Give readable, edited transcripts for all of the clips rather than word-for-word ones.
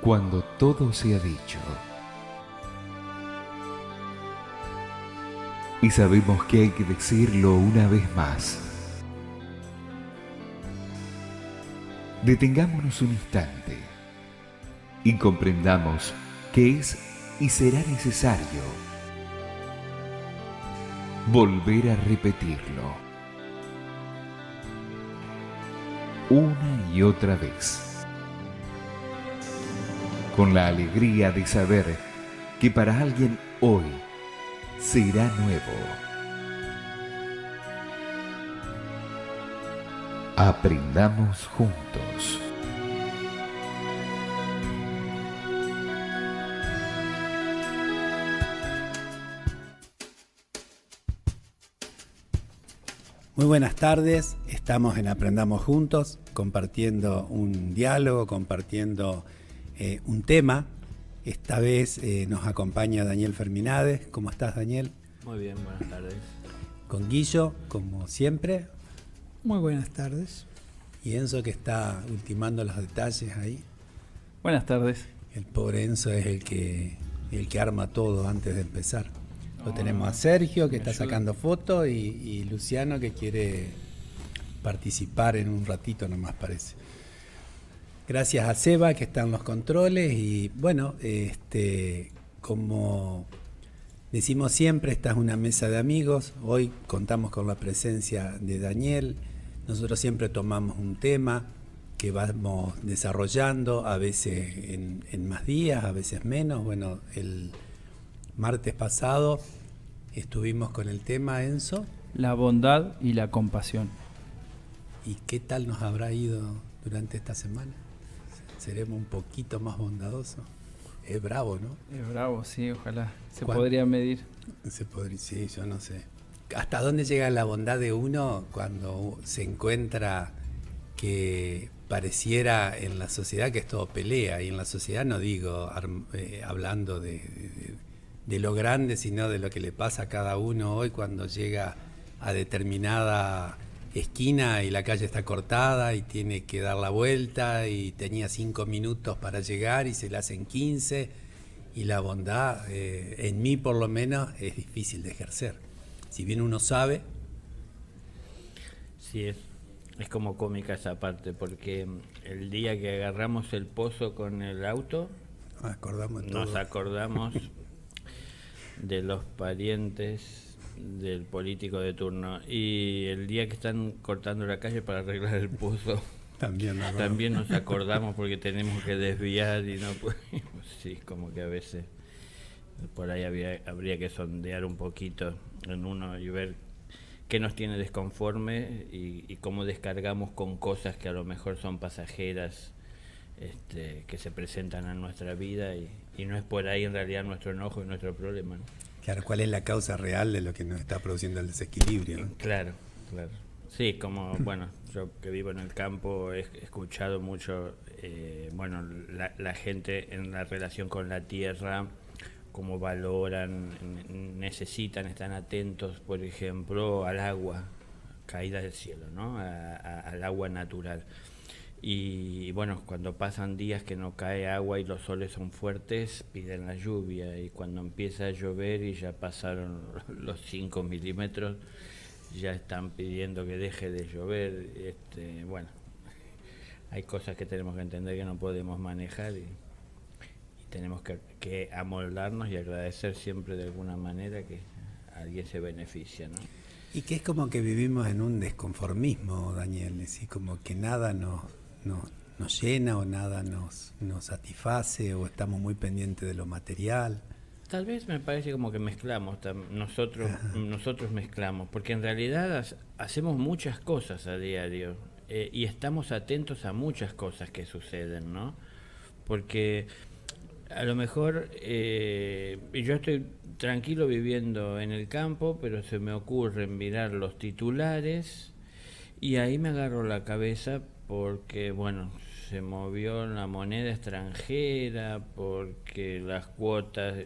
Cuando todo se ha dicho y sabemos que hay que decirlo una vez más, detengámonos un instante y comprendamos que es y será necesario volver a repetirlo una y otra vez, con la alegría de saber que para alguien hoy será nuevo. Aprendamos juntos. Muy buenas tardes, estamos en Aprendamos Juntos, compartiendo un diálogo, compartiendo un tema. Esta vez nos acompaña Daniel Ferminades. ¿Cómo estás, Daniel? Muy bien, buenas tardes. Con Guillo, como siempre. Muy buenas tardes. Y Enzo, que está ultimando los detalles ahí. Buenas tardes. El pobre Enzo es el que arma todo antes de empezar. Lo tenemos a Sergio, que está sacando fotos, y Luciano, que quiere participar en un ratito nomás, parece. Gracias a Seba, que está en los controles. Y bueno, como decimos siempre, esta es una mesa de amigos. Hoy contamos con la presencia de Daniel. Nosotros siempre tomamos un tema que vamos desarrollando, a veces en más días, a veces menos. Bueno, el martes pasado estuvimos con el tema, Enzo. La bondad y la compasión. ¿Y qué tal nos habrá ido durante esta semana? ¿Seremos un poquito más bondadosos? Es bravo, ¿no? Es bravo, sí, ojalá. ¿Se ¿Cuánto? podría medir? Sí, yo no sé. ¿Hasta dónde llega la bondad de uno cuando se encuentra que pareciera en la sociedad que es todo pelea? Y en la sociedad no digo hablando de lo grande, sino de lo que le pasa a cada uno hoy cuando llega a determinada esquina y la calle está cortada y tiene que dar la vuelta y tenía 5 minutos para llegar y se le hacen 15, y la bondad, en mí por lo menos, es difícil de ejercer. Si bien uno sabe. Sí, es como cómica esa parte, porque el día que agarramos el pozo con el auto, nos acordamos de los parientes del político de turno, y el día que están cortando la calle para arreglar el pozo también nos acordamos, porque tenemos que desviar y no podemos. Sí, como que a veces por ahí habría que sondear un poquito en uno y ver qué nos tiene desconforme y cómo descargamos con cosas que a lo mejor son pasajeras, que se presentan en nuestra vida, y no es por ahí en realidad nuestro enojo y nuestro problema, ¿no? Claro, ¿cuál es la causa real de lo que nos está produciendo el desequilibrio, ¿no? Claro. Sí, como, bueno, yo que vivo en el campo he escuchado mucho, la gente en la relación con la tierra, cómo valoran, necesitan, están atentos, por ejemplo, al agua caída del cielo, ¿no? Al agua natural. Y bueno, cuando pasan días que no cae agua y los soles son fuertes, piden la lluvia, y cuando empieza a llover y ya pasaron los 5 milímetros, ya están pidiendo que deje de llover. Bueno, hay cosas que tenemos que entender que no podemos manejar, y tenemos que amoldarnos y agradecer siempre de alguna manera que alguien se beneficia, ¿no? Y que es como que vivimos en un desconformismo, Daniel, es decir, como que nada nos llena, o nada nos satisface, o estamos muy pendientes de lo material. Tal vez me parece como que mezclamos, nosotros mezclamos, porque en realidad hacemos muchas cosas a diario, y estamos atentos a muchas cosas que suceden, ¿no? Porque a lo mejor yo estoy tranquilo viviendo en el campo, pero se me ocurre mirar los titulares y ahí me agarro la cabeza, porque, bueno, se movió la moneda extranjera, porque las cuotas.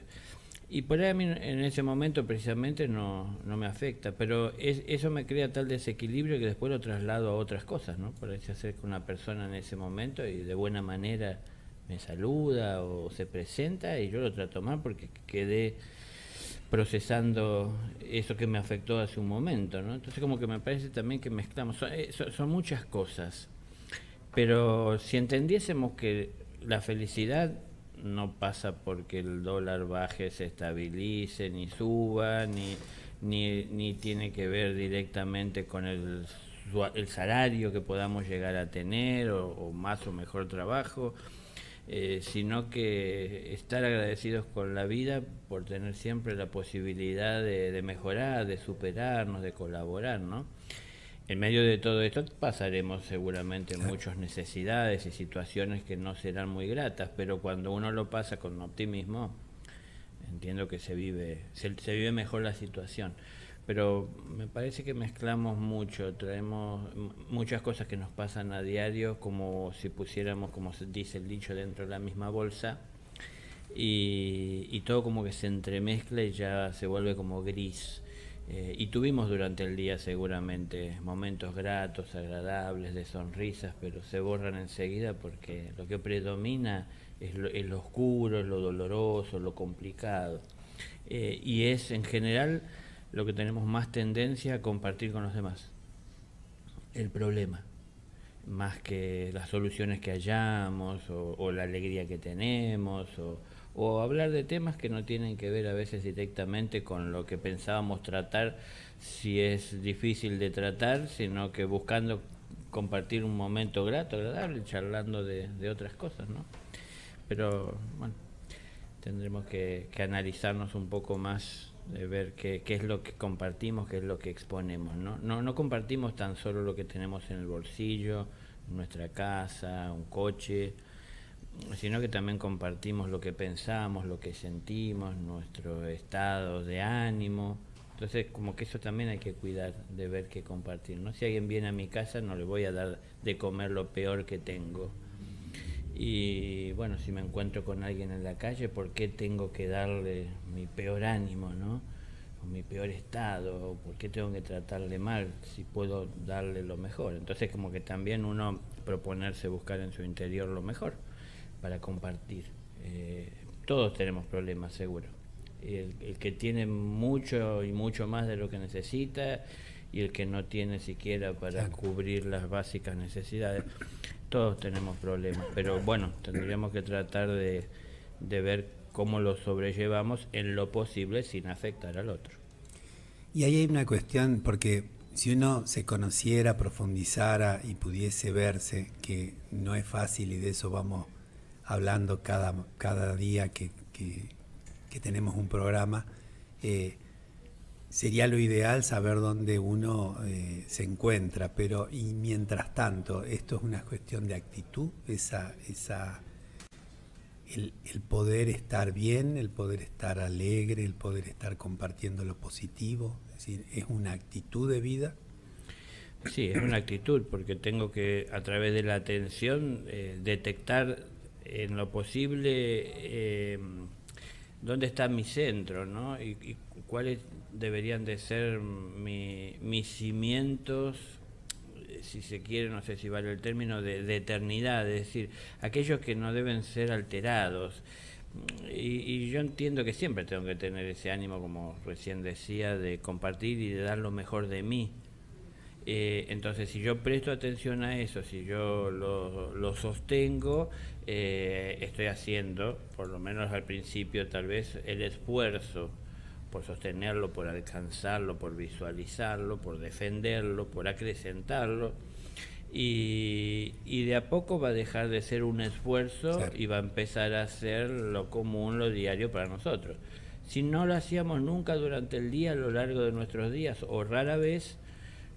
Y por ahí a mí en ese momento precisamente no me afecta, pero eso me crea tal desequilibrio que después lo traslado a otras cosas, ¿no? Por ahí se acerca una persona en ese momento y de buena manera me saluda o se presenta y yo lo trato mal porque quedé procesando eso que me afectó hace un momento, ¿no? Entonces como que me parece también que mezclamos, son muchas cosas, pero si entendiésemos que la felicidad no pasa porque el dólar baje, se estabilice, ni suba, ni tiene que ver directamente con el salario que podamos llegar a tener o más o mejor trabajo, sino que estar agradecidos con la vida por tener siempre la posibilidad de mejorar, de superarnos, de colaborar, ¿no? En medio de todo esto pasaremos seguramente muchas necesidades y situaciones que no serán muy gratas, pero cuando uno lo pasa con optimismo, entiendo que se vive mejor la situación. Pero me parece que mezclamos mucho, traemos muchas cosas que nos pasan a diario, como si pusiéramos, como se dice el dicho, dentro de la misma bolsa, y todo como que se entremezcla y ya se vuelve como gris. Y tuvimos durante el día seguramente momentos gratos, agradables, de sonrisas, pero se borran enseguida porque lo que predomina es lo oscuro, es lo doloroso, lo complicado. Y es en general lo que tenemos más tendencia a compartir con los demás, el problema, más que las soluciones que hallamos o la alegría que tenemos o hablar de temas que no tienen que ver a veces directamente con lo que pensábamos tratar, si es difícil de tratar, sino que buscando compartir un momento grato, agradable, charlando de otras cosas, ¿no? Pero bueno, tendremos que analizarnos un poco más, de ver qué es lo que compartimos, qué es lo que exponemos, ¿no? No compartimos tan solo lo que tenemos en el bolsillo, en nuestra casa, un coche, sino que también compartimos lo que pensamos, lo que sentimos, nuestro estado de ánimo. Entonces como que eso también hay que cuidar, de ver qué compartir, ¿no? Si alguien viene a mi casa no le voy a dar de comer lo peor que tengo. Y bueno, si me encuentro con alguien en la calle, ¿por qué tengo que darle mi peor ánimo, ¿no? O mi peor estado, o por qué tengo que tratarle mal si puedo darle lo mejor. Entonces como que también uno proponerse buscar en su interior lo mejor para compartir. Todos tenemos problemas, seguro. El que tiene mucho y mucho más de lo que necesita, y el que no tiene siquiera para cubrir las básicas necesidades. Todos tenemos problemas, pero bueno, tendríamos que tratar de ver cómo lo sobrellevamos en lo posible sin afectar al otro. Y ahí hay una cuestión, porque si uno se conociera, profundizara y pudiese verse, que no es fácil, y de eso vamos hablando cada día que tenemos un programa, sería lo ideal saber dónde uno se encuentra, pero y mientras tanto, esto es una cuestión de actitud, el poder estar bien, el poder estar alegre, el poder estar compartiendo lo positivo, es decir, es una actitud de vida. Sí, es una actitud, porque tengo que, a través de la atención, detectar en lo posible dónde está mi centro, ¿no? Y cuáles deberían de ser mis cimientos, si se quiere, no sé si vale el término, de eternidad, es decir, aquellos que no deben ser alterados. Y yo entiendo que siempre tengo que tener ese ánimo, como recién decía, de compartir y de dar lo mejor de mí. Entonces, si yo presto atención a eso, si yo lo sostengo, estoy haciendo, por lo menos al principio tal vez, el esfuerzo por sostenerlo, por alcanzarlo, por visualizarlo, por defenderlo, por acrecentarlo, y de a poco va a dejar de ser un esfuerzo, sí, y va a empezar a ser lo común, lo diario para nosotros. Si no lo hacíamos nunca durante el día, a lo largo de nuestros días, o rara vez,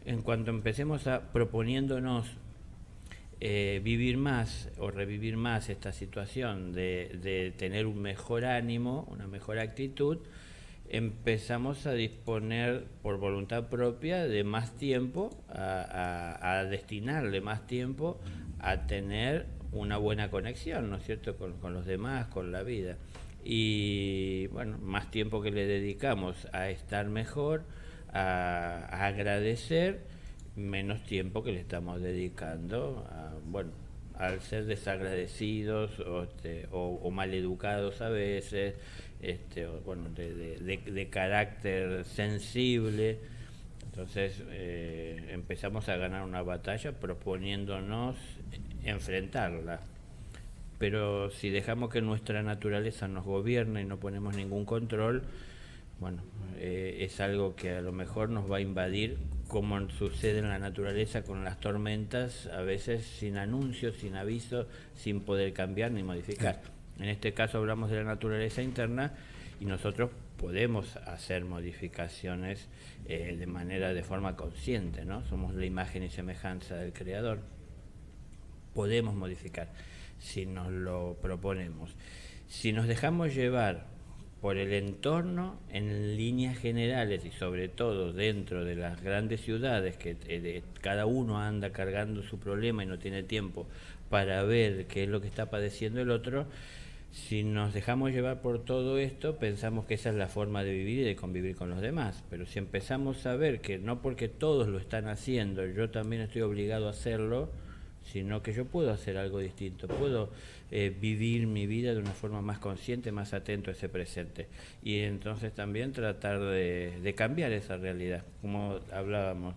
en cuanto empecemos a proponiéndonos vivir más o revivir más esta situación de tener un mejor ánimo, una mejor actitud, empezamos a disponer por voluntad propia de más tiempo, a destinarle más tiempo a tener una buena conexión, ¿no es cierto?, con los demás, con la vida. Y bueno, más tiempo que le dedicamos a estar mejor, a agradecer, menos tiempo que le estamos dedicando al ser desagradecidos o maleducados a veces, o, bueno, de carácter sensible. Entonces empezamos a ganar una batalla proponiéndonos enfrentarla. Pero si dejamos que nuestra naturaleza nos gobierne y no ponemos ningún control, bueno, es algo que a lo mejor nos va a invadir, como sucede en la naturaleza con las tormentas, a veces sin anuncio, sin aviso, sin poder cambiar ni modificar. En este caso hablamos de la naturaleza interna y nosotros podemos hacer modificaciones de forma consciente, ¿no? Somos la imagen y semejanza del Creador. Podemos modificar si nos lo proponemos. Si nos dejamos llevar por el entorno en líneas generales y sobre todo dentro de las grandes ciudades que cada uno anda cargando su problema y no tiene tiempo para ver qué es lo que está padeciendo el otro, si nos dejamos llevar por todo esto, pensamos que esa es la forma de vivir y de convivir con los demás. Pero si empezamos a ver que no porque todos lo están haciendo, yo también estoy obligado a hacerlo, sino que yo puedo hacer algo distinto, puedo vivir mi vida de una forma más consciente, más atento a ese presente. Y entonces también tratar de cambiar esa realidad, como hablábamos.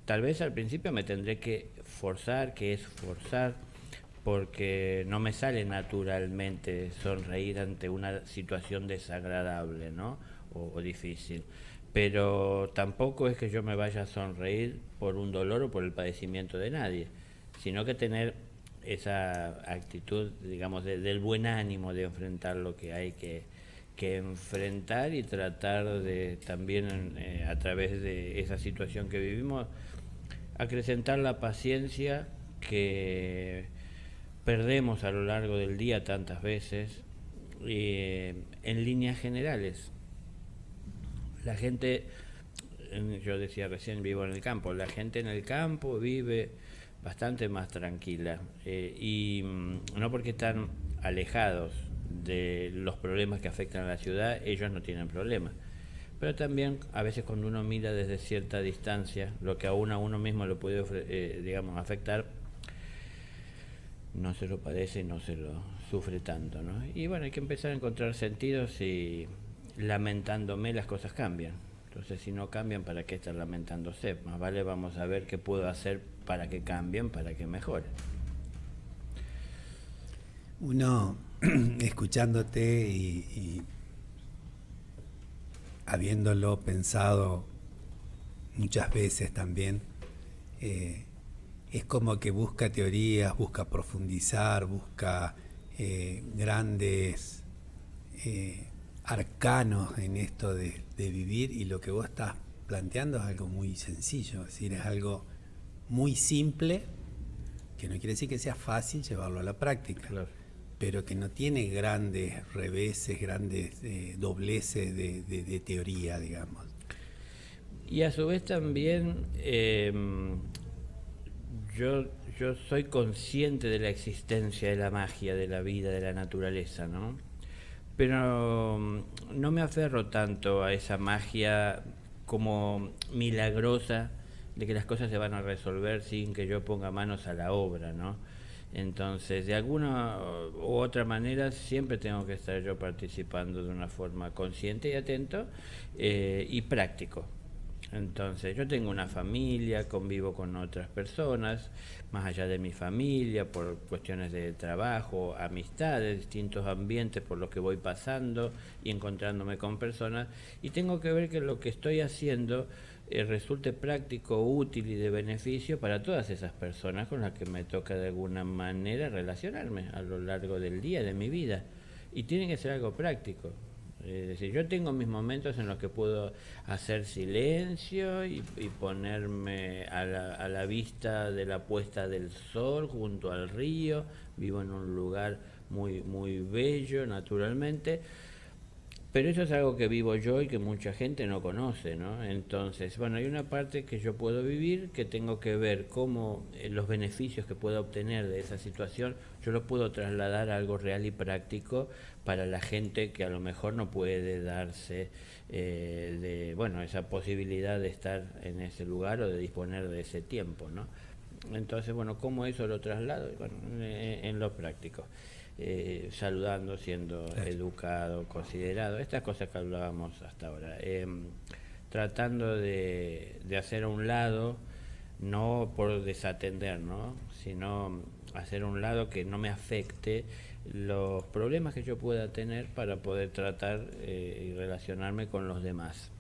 Tal vez al principio me tendré que forzar, que es forzar, porque no me sale naturalmente sonreír ante una situación desagradable, ¿no? O difícil. Pero tampoco es que yo me vaya a sonreír por un dolor o por el padecimiento de nadie, sino que tener esa actitud, digamos, del buen ánimo de enfrentar lo que hay que enfrentar y tratar de también a través de esa situación que vivimos acrecentar la paciencia que perdemos a lo largo del día tantas veces. En líneas generales, la gente, yo decía recién, vivo en el campo, la gente en el campo vive bastante más tranquila, y no porque están alejados de los problemas que afectan a la ciudad, ellos no tienen problemas. Pero también a veces cuando uno mira desde cierta distancia lo que a uno mismo lo puede digamos, afectar, no se lo padece y no se lo sufre tanto, ¿no? Y bueno, hay que empezar a encontrar sentidos y lamentándome las cosas cambian. Entonces, si no cambian, ¿para qué estar lamentándose? Más vale vamos a ver qué puedo hacer para que cambien, para que mejoren. Uno, escuchándote y habiéndolo pensado muchas veces también, es como que busca teorías, busca profundizar, busca grandes arcanos en esto de vivir, y lo que vos estás planteando es algo muy sencillo, es decir, es algo muy simple, que no quiere decir que sea fácil llevarlo a la práctica, claro, pero que no tiene grandes reveses, grandes dobleces de teoría, digamos. Y a su vez también yo soy consciente de la existencia de la magia, de la vida, de la naturaleza, ¿no? Pero no me aferro tanto a esa magia como milagrosa de que las cosas se van a resolver sin que yo ponga manos a la obra, ¿no? Entonces, de alguna u otra manera, siempre tengo que estar yo participando de una forma consciente y atento y práctico. Entonces, yo tengo una familia, convivo con otras personas, más allá de mi familia, por cuestiones de trabajo, amistades, distintos ambientes por los que voy pasando y encontrándome con personas, y tengo que ver que lo que estoy haciendo resulte práctico, útil y de beneficio para todas esas personas con las que me toca de alguna manera relacionarme a lo largo del día, de mi vida, y tiene que ser algo práctico. Es decir, yo tengo mis momentos en los que puedo hacer silencio y ponerme a la vista de la puesta del sol junto al río. Vivo en un lugar muy, muy bello, naturalmente, pero eso es algo que vivo yo y que mucha gente no conoce, ¿no? Entonces, bueno, hay una parte que yo puedo vivir, que tengo que ver cómo los beneficios que puedo obtener de esa situación, yo los puedo trasladar a algo real y práctico para la gente que a lo mejor no puede darse esa posibilidad de estar en ese lugar o de disponer de ese tiempo, ¿no? Entonces, bueno, ¿cómo eso lo traslado? Bueno, en lo práctico. Saludando, siendo educado, considerado, estas cosas que hablábamos hasta ahora. Tratando de hacer a un lado, no por desatender, ¿no? Sino hacer a un lado que no me afecte los problemas que yo pueda tener para poder tratar y relacionarme con los demás.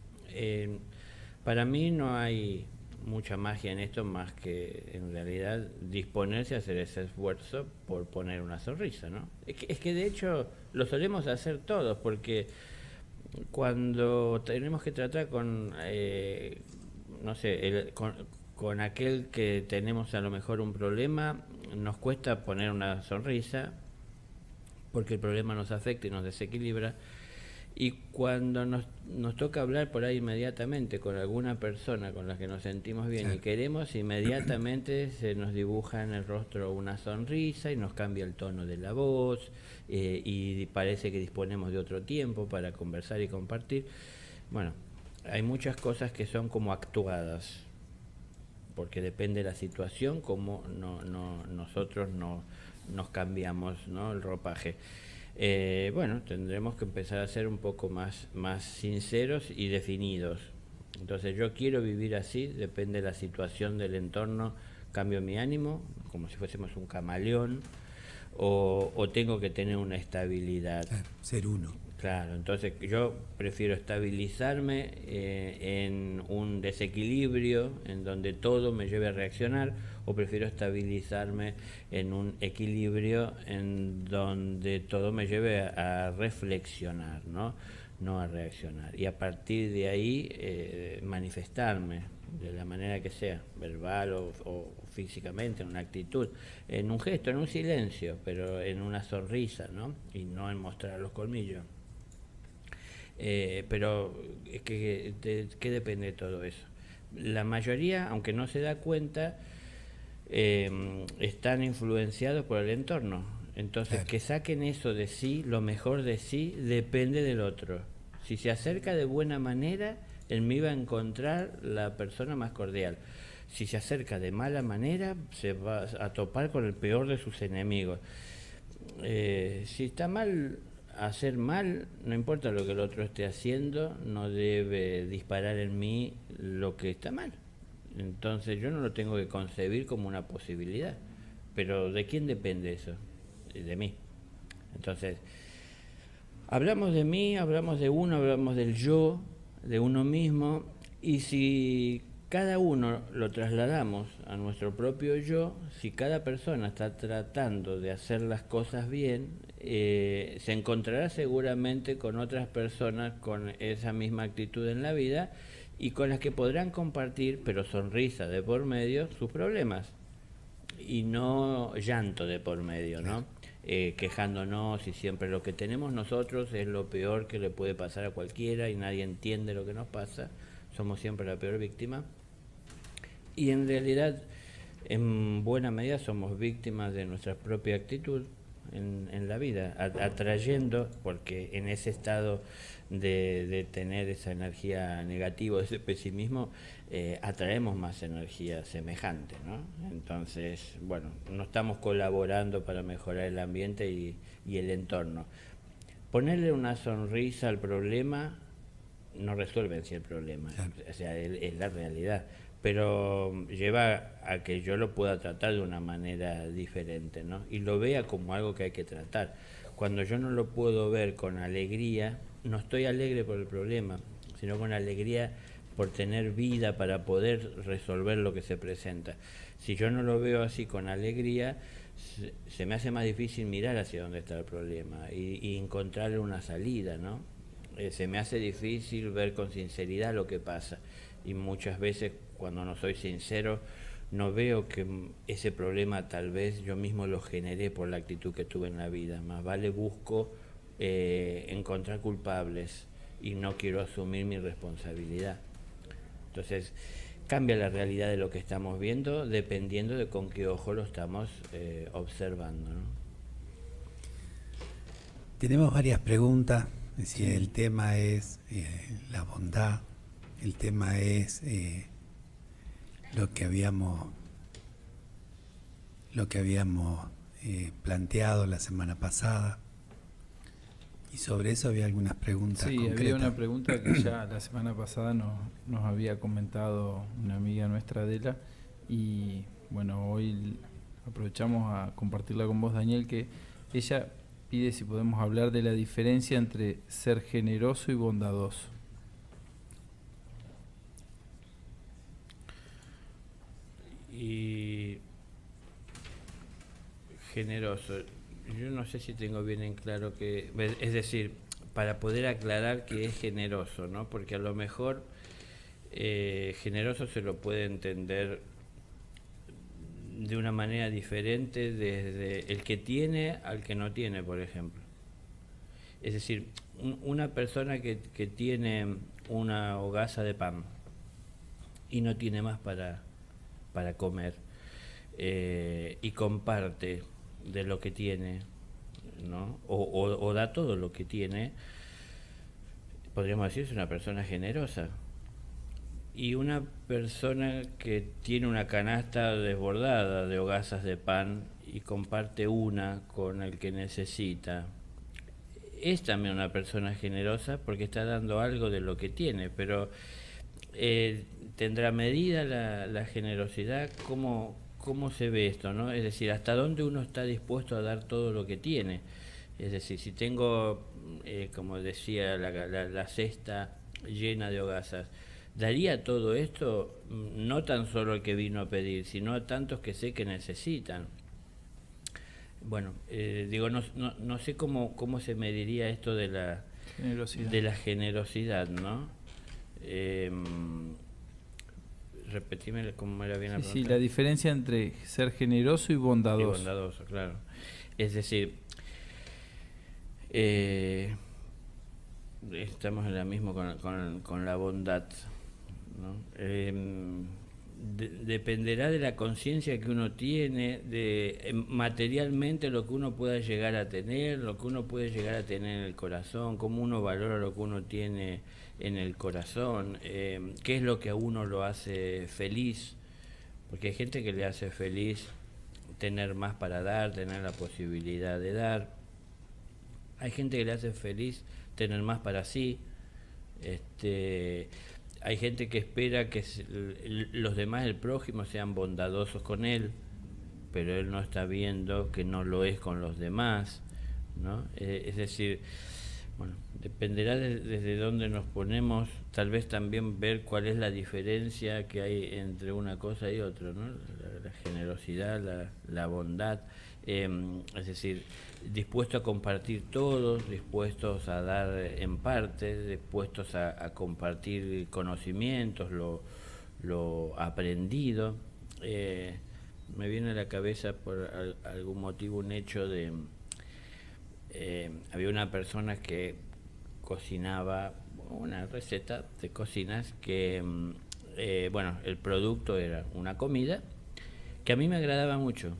Para mí no hay mucha magia en esto más que en realidad disponerse a hacer ese esfuerzo por poner una sonrisa, ¿no? Es que de hecho lo solemos hacer todos, porque cuando tenemos que tratar con, no sé, con aquel que tenemos a lo mejor un problema, nos cuesta poner una sonrisa porque el problema nos afecta y nos desequilibra. Y cuando nos toca hablar por ahí inmediatamente con alguna persona con la que nos sentimos bien y queremos, inmediatamente se nos dibuja en el rostro una sonrisa y nos cambia el tono de la voz, y parece que disponemos de otro tiempo para conversar y compartir. Bueno, hay muchas cosas que son como actuadas, porque depende de la situación como nosotros nos cambiamos, ¿no?, el ropaje. Bueno, tendremos que empezar a ser un poco más sinceros y definidos. Entonces, yo quiero vivir así, depende de la situación del entorno, cambio mi ánimo, como si fuésemos un camaleón, o tengo que tener una estabilidad. Claro, ser uno. Claro, entonces yo prefiero estabilizarme en un desequilibrio en donde todo me lleve a reaccionar, o prefiero estabilizarme en un equilibrio en donde todo me lleve a reflexionar, no a reaccionar. Y a partir de ahí manifestarme de la manera que sea, verbal o físicamente, en una actitud, en un gesto, en un silencio, pero en una sonrisa, ¿no? Y no en mostrar los colmillos. Pero es que depende de todo eso. La mayoría, aunque no se da cuenta, están influenciados por el entorno. Entonces, claro, que saquen eso de sí, lo mejor de sí, depende del otro. Si se acerca de buena manera, en mí va a encontrar la persona más cordial. Si se acerca de mala manera, se va a topar con el peor de sus enemigos. Si está mal, hacer mal, no importa lo que el otro esté haciendo, no debe disparar en mí lo que está mal. Entonces yo no lo tengo que concebir como una posibilidad. Pero ¿de quién depende eso? De mí. Entonces, hablamos de mí, hablamos de uno, hablamos del yo, de uno mismo, y si cada uno lo trasladamos a nuestro propio yo, si cada persona está tratando de hacer las cosas bien, se encontrará seguramente con otras personas con esa misma actitud en la vida y con las que podrán compartir, pero sonrisa de por medio, sus problemas y no llanto de por medio, ¿no? Quejándonos, y siempre lo que tenemos nosotros es lo peor que le puede pasar a cualquiera y nadie entiende lo que nos pasa, somos siempre la peor víctima. Y en realidad, en buena medida, somos víctimas de nuestra propia actitud en la vida, atrayendo, porque en ese estado de tener esa energía negativa, ese pesimismo, atraemos más energía semejante, ¿no? Entonces, bueno, no estamos colaborando para mejorar el ambiente y el entorno. Ponerle una sonrisa al problema no resuelve en sí el problema, claro, o sea, es la realidad, pero lleva a que yo lo pueda tratar de una manera diferente, ¿no? Y lo vea como algo que hay que tratar. Cuando yo no lo puedo ver con alegría, no estoy alegre por el problema, sino con alegría por tener vida para poder resolver lo que se presenta. Si yo no lo veo así con alegría, se me hace más difícil mirar hacia dónde está el problema y encontrarle una salida, ¿no? Se me hace difícil ver con sinceridad lo que pasa, y muchas veces cuando no soy sincero no veo que ese problema tal vez yo mismo lo generé por la actitud que tuve en la vida. Más vale busco encontrar culpables y no quiero asumir mi responsabilidad. Entonces cambia la realidad de lo que estamos viendo dependiendo de con qué ojo lo estamos observando, ¿no? Tenemos varias preguntas. Es decir, el tema es la bondad, el tema es lo que habíamos lo que habíamos planteado la semana pasada. Y sobre eso había algunas preguntas Sí, concretas. había una pregunta que ya la semana pasada nos había comentado una amiga nuestra, Adela, y bueno, hoy aprovechamos a compartirla con vos, Daniel, que ella pide si podemos hablar de la diferencia entre ser generoso y bondadoso. Y generoso, yo no sé si tengo bien en claro que, es decir, para poder aclarar que es generoso, ¿no? Porque a lo mejor generoso se lo puede entender de una manera diferente desde el que tiene al que no tiene, por ejemplo. Es decir, una persona que tiene una hogaza de pan y no tiene más para comer, y comparte de lo que tiene, ¿no? O da todo lo que tiene, podríamos decir es una persona generosa. Y una persona que tiene una canasta desbordada de hogazas de pan y comparte una con el que necesita, es también una persona generosa porque está dando algo de lo que tiene, pero ¿tendrá medida la generosidad? ¿Cómo se ve esto, no? Es decir, ¿hasta dónde uno está dispuesto a dar todo lo que tiene? Es decir, si tengo, como decía, la cesta llena de hogazas, ¿daría todo esto no tan solo al que vino a pedir, sino a tantos que sé que necesitan? Bueno, digo, no sé cómo se mediría esto de la generosidad, ¿no? Repetime cómo era bien la pregunta. Sí, la diferencia entre ser generoso y bondadoso. Y bondadoso, claro. Es decir, estamos en la misma con la bondad, ¿no? Dependerá de la conciencia que uno tiene, de materialmente lo que uno pueda llegar a tener, lo que uno puede llegar a tener en el corazón, cómo uno valora lo que uno tiene en el corazón, qué es lo que a uno lo hace feliz, porque hay gente que le hace feliz tener más para dar, tener la posibilidad de dar, hay gente que le hace feliz tener más para sí, hay gente que espera que los demás, el prójimo, sean bondadosos con él, pero él no está viendo que no lo es con los demás, ¿no? Es decir, bueno, dependerá desde dónde nos ponemos, tal vez también ver cuál es la diferencia que hay entre una cosa y otra, ¿no? La generosidad, la bondad, es decir, dispuestos a compartir todos, dispuestos a dar en parte, dispuestos a compartir conocimientos, lo aprendido. Me viene a la cabeza por algún motivo un hecho de... había una persona que cocinaba una receta de cocinas que, bueno, el producto era una comida que a mí me agradaba mucho.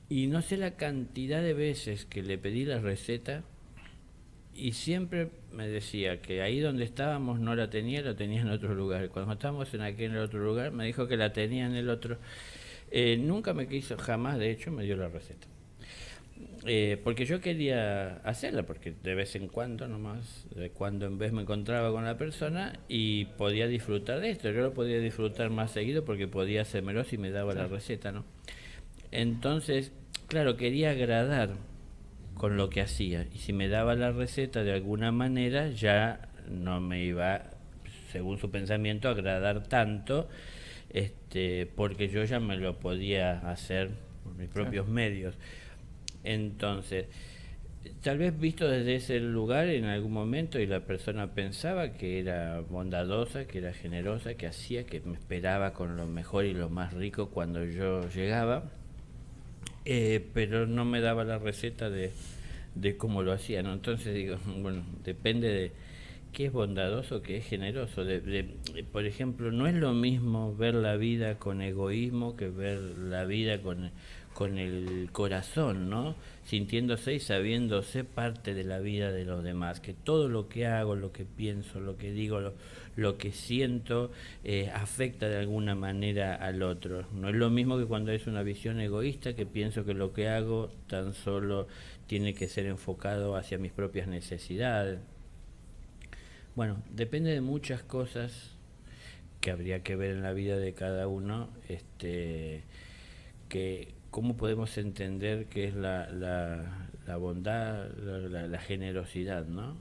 Y no sé la cantidad de veces que le pedí la receta y siempre me decía que ahí donde estábamos no la tenía, la tenía en otro lugar. Cuando estábamos en aquel otro lugar me dijo que la tenía en el otro. Nunca me quiso, jamás de hecho me dio la receta. Porque yo quería hacerla, porque de vez en cuando nomás, de cuando en vez me encontraba con la persona y podía disfrutar de esto. Yo lo podía disfrutar más seguido porque podía hacérmelo si me daba la receta, ¿no? Entonces, claro, quería agradar con lo que hacía y si me daba la receta de alguna manera ya no me iba, según su pensamiento, a agradar tanto, porque yo ya me lo podía hacer por mis propios medios. Entonces, tal vez visto desde ese lugar en algún momento y la persona pensaba que era bondadosa, que era generosa, que hacía, que me esperaba con lo mejor y lo más rico cuando yo llegaba, pero no me daba la receta de cómo lo hacía, ¿no? Entonces digo, bueno, depende de qué es bondadoso, qué es generoso. Por ejemplo, no es lo mismo ver la vida con egoísmo que ver la vida con el corazón, ¿no? Sintiéndose y sabiéndose parte de la vida de los demás, que todo lo que hago, lo que pienso, lo que digo, lo que siento, afecta de alguna manera al otro. No es lo mismo que cuando es una visión egoísta, que pienso que lo que hago tan solo tiene que ser enfocado hacia mis propias necesidades. Bueno, depende de muchas cosas que habría que ver en la vida de cada uno, que cómo podemos entender qué es la bondad, la generosidad, ¿no?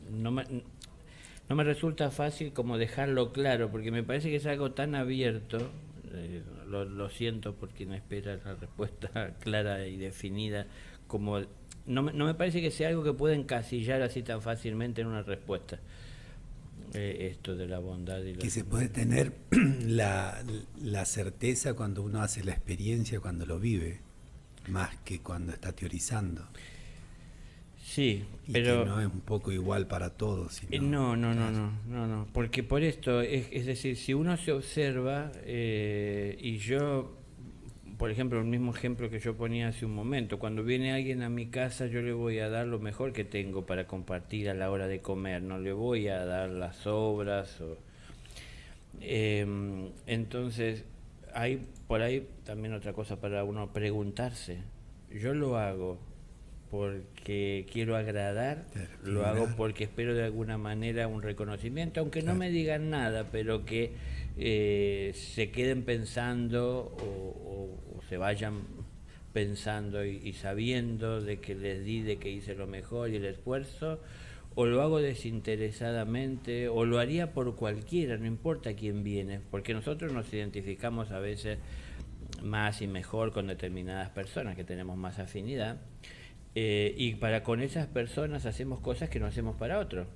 No me resulta fácil como dejarlo claro, porque me parece que es algo tan abierto, lo siento por quien espera la respuesta clara y definida, como no me parece que sea algo que pueda encasillar así tan fácilmente en una respuesta. Esto de la bondad y que se puede tener la certeza cuando uno hace la experiencia, cuando lo vive, más que cuando está teorizando. Sí, y pero que no es un poco igual para todos. Sino, no, porque por esto, es decir, si uno se observa, y yo, por ejemplo, el mismo ejemplo que yo ponía hace un momento, cuando viene alguien a mi casa yo le voy a dar lo mejor que tengo para compartir a la hora de comer, no le voy a dar las sobras. Entonces, hay por ahí también otra cosa para uno preguntarse. Yo lo hago porque quiero agradar, lo hago porque espero de alguna manera un reconocimiento, aunque no me digan nada, pero que se queden pensando o se vayan pensando y sabiendo de que les di, de que hice lo mejor y el esfuerzo, o lo hago desinteresadamente, o lo haría por cualquiera, no importa quién viene, porque nosotros nos identificamos a veces más y mejor con determinadas personas que tenemos más afinidad. Y para con esas personas hacemos cosas que no hacemos para otros.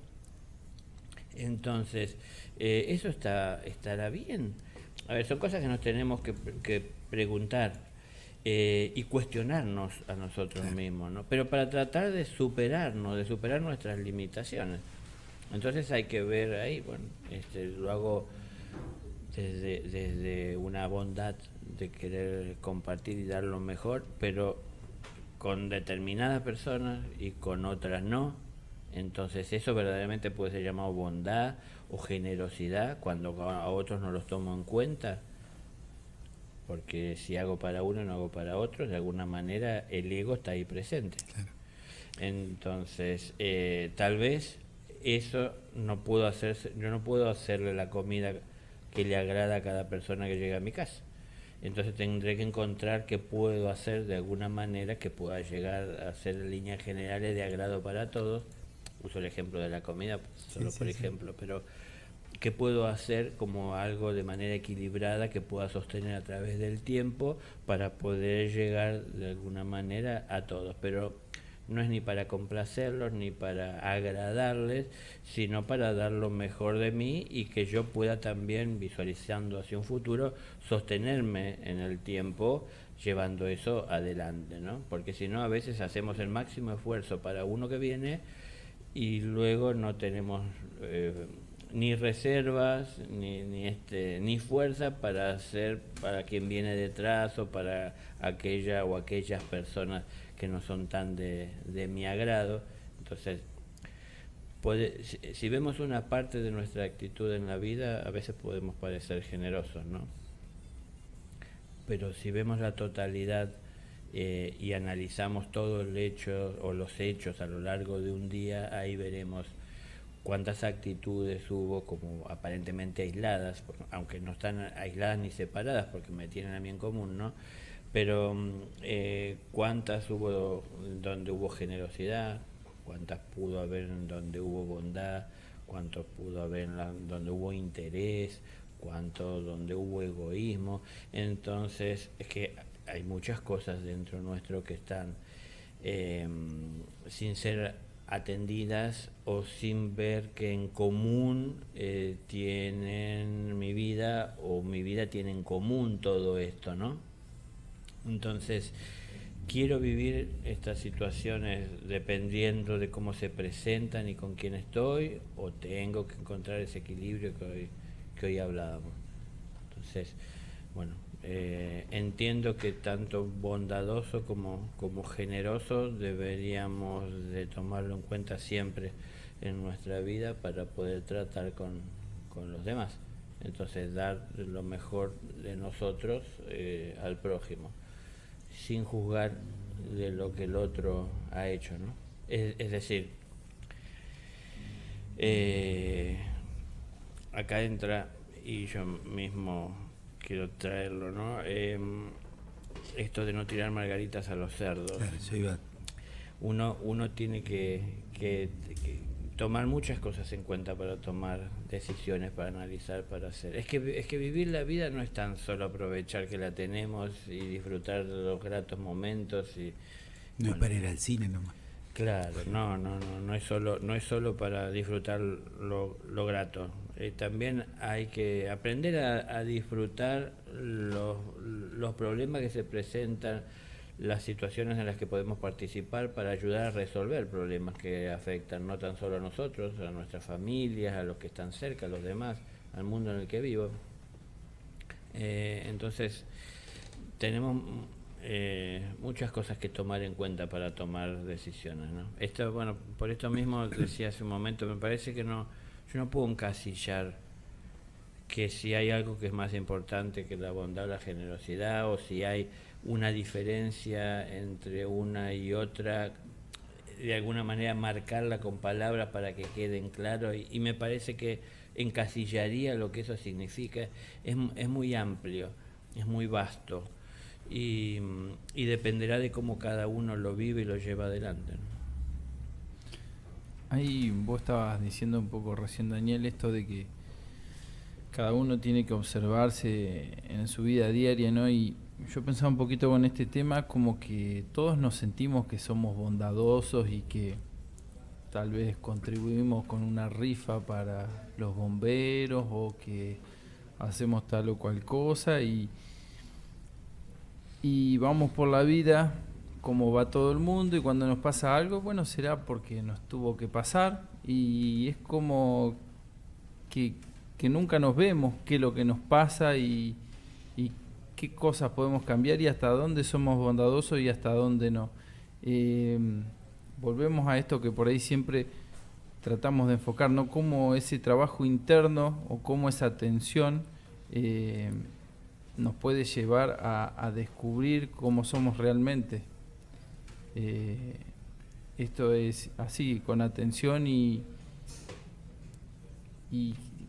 Entonces, eso estará bien. A ver, son cosas que nos tenemos que preguntar y cuestionarnos a nosotros mismos, ¿no? Pero para tratar de superarnos, de superar nuestras limitaciones. Entonces hay que ver ahí, bueno, lo hago desde una bondad de querer compartir y dar lo mejor, pero con determinadas personas y con otras no. Entonces eso verdaderamente puede ser llamado bondad o generosidad cuando a otros no los tomo en cuenta, porque si hago para uno y no hago para otro, de alguna manera el ego está ahí presente. Claro. Entonces tal vez eso no puedo hacerse, yo no puedo hacerle la comida que le agrada a cada persona que llega a mi casa. Entonces tendré que encontrar qué puedo hacer de alguna manera que pueda llegar a ser en líneas generales de agrado para todos. Uso el ejemplo de la comida solo por ejemplo, pero qué puedo hacer como algo de manera equilibrada que pueda sostener a través del tiempo para poder llegar de alguna manera a todos. Pero no es ni para complacerlos ni para agradarles, sino para dar lo mejor de mí y que yo pueda también, visualizando hacia un futuro, sostenerme en el tiempo llevando eso adelante, ¿no? Porque si no, a veces hacemos el máximo esfuerzo para uno que viene y luego no tenemos ni reservas ni fuerza para hacer para quien viene detrás o para aquella o aquellas personas que no son tan de mi agrado. Entonces, si vemos una parte de nuestra actitud en la vida, a veces podemos parecer generosos, ¿no? Pero si vemos la totalidad y analizamos todo el hecho o los hechos a lo largo de un día, ahí veremos cuántas actitudes hubo como aparentemente aisladas, aunque no están aisladas ni separadas porque me tienen a mí en común, ¿no? Pero cuántas hubo donde hubo generosidad, cuántas pudo haber donde hubo bondad, cuántos pudo haber donde hubo interés, cuánto donde hubo egoísmo. Entonces es que hay muchas cosas dentro nuestro que están sin ser atendidas o sin ver que en común tienen mi vida o mi vida tiene en común todo esto, ¿no? Entonces, quiero vivir estas situaciones dependiendo de cómo se presentan y con quién estoy, o tengo que encontrar ese equilibrio que hoy hablábamos. Entonces, bueno, entiendo que tanto bondadoso como generoso deberíamos de tomarlo en cuenta siempre en nuestra vida para poder tratar con los demás. Entonces, dar lo mejor de nosotros al prójimo, sin juzgar de lo que el otro ha hecho, ¿no? Es decir, acá entra, y yo mismo quiero traerlo, ¿no? Esto de no tirar margaritas a los cerdos. Claro, yo iba... Uno tiene que tomar muchas cosas en cuenta para tomar decisiones, para analizar, para hacer. Es que vivir la vida no es tan solo aprovechar que la tenemos y disfrutar de los gratos momentos y No es para ir al cine nomás. claro, no es solo para disfrutar lo grato. También hay que aprender a disfrutar los problemas que se presentan, las situaciones en las que podemos participar para ayudar a resolver problemas que afectan no tan solo a nosotros, a nuestras familias, a los que están cerca, a los demás, al mundo en el que vivo. Entonces, tenemos muchas cosas que tomar en cuenta para tomar decisiones, ¿no? Esto, bueno, por esto mismo decía hace un momento, me parece que yo no puedo encasillar que si hay algo que es más importante que la bondad o la generosidad, o si hay una diferencia entre una y otra, de alguna manera marcarla con palabras para que queden claros, y me parece que encasillaría lo que eso significa. Es muy amplio, es muy vasto, y dependerá de cómo cada uno lo vive y lo lleva adelante, ¿no? Ahí vos estabas diciendo un poco recién, Daniel, esto de que cada uno tiene que observarse en su vida diaria, ¿no? Y yo pensaba un poquito con este tema, como que todos nos sentimos que somos bondadosos y que tal vez contribuimos con una rifa para los bomberos, o que hacemos tal o cual cosa, y vamos por la vida como va todo el mundo, y cuando nos pasa algo, bueno, será porque nos tuvo que pasar, y es como que nunca nos vemos qué es lo que nos pasa y qué cosas podemos cambiar y hasta dónde somos bondadosos y hasta dónde no. Volvemos a esto que por ahí siempre tratamos de enfocar, ¿no? Cómo ese trabajo interno o cómo esa atención nos puede llevar a descubrir cómo somos realmente. Esto es así, con atención y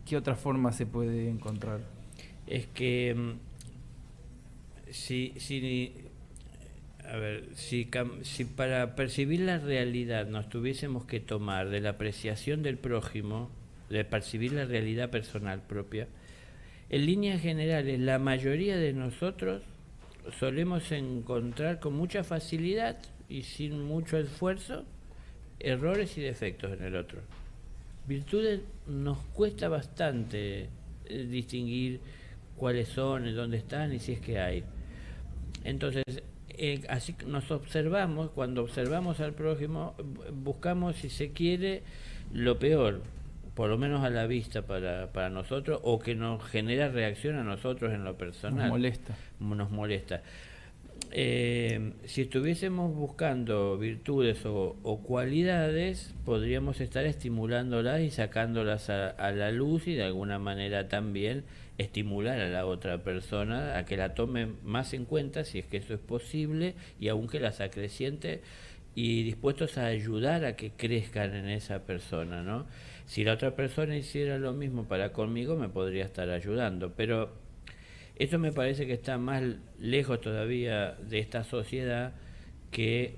¿qué otra forma se puede encontrar? Es que si para percibir la realidad nos tuviésemos que tomar de la apreciación del prójimo, de percibir la realidad personal propia, en líneas generales la mayoría de nosotros solemos encontrar con mucha facilidad y sin mucho esfuerzo errores y defectos en el otro. Virtudes nos cuesta bastante distinguir cuáles son, dónde están y si es que hay. Entonces, así nos observamos, cuando observamos al prójimo, buscamos, si se quiere, lo peor, por lo menos a la vista para nosotros, o que nos genera reacción a nosotros en lo personal. Nos molesta. Si estuviésemos buscando virtudes o cualidades, podríamos estar estimulándolas y sacándolas a la luz, y de alguna manera también estimular a la otra persona a que la tome más en cuenta, si es que eso es posible, y aunque las acreciente, y dispuestos a ayudar a que crezcan en esa persona, ¿no? Si la otra persona hiciera lo mismo para conmigo, me podría estar ayudando, pero esto me parece que está más lejos todavía de esta sociedad que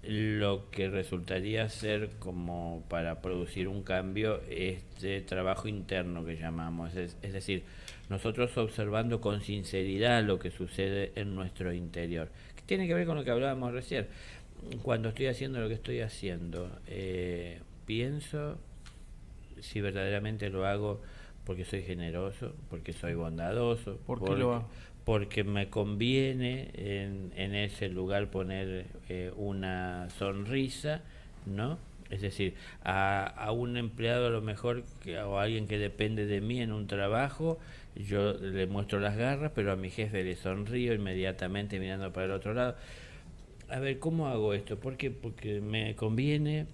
lo que resultaría ser como para producir un cambio, este trabajo interno que llamamos. Es decir, nosotros observando con sinceridad lo que sucede en nuestro interior, que tiene que ver con lo que hablábamos recién. Cuando estoy haciendo lo que estoy haciendo, pienso si verdaderamente lo hago porque soy generoso, porque soy bondadoso, ¿Por qué lo hago? Porque me conviene en ese lugar poner una sonrisa, ¿no? Es decir, a un empleado a lo mejor, o a alguien que depende de mí en un trabajo, Yo le muestro las garras, pero a mi jefe le sonrío inmediatamente mirando para el otro lado. A ver, ¿cómo hago esto? ¿Por qué? Porque me conviene.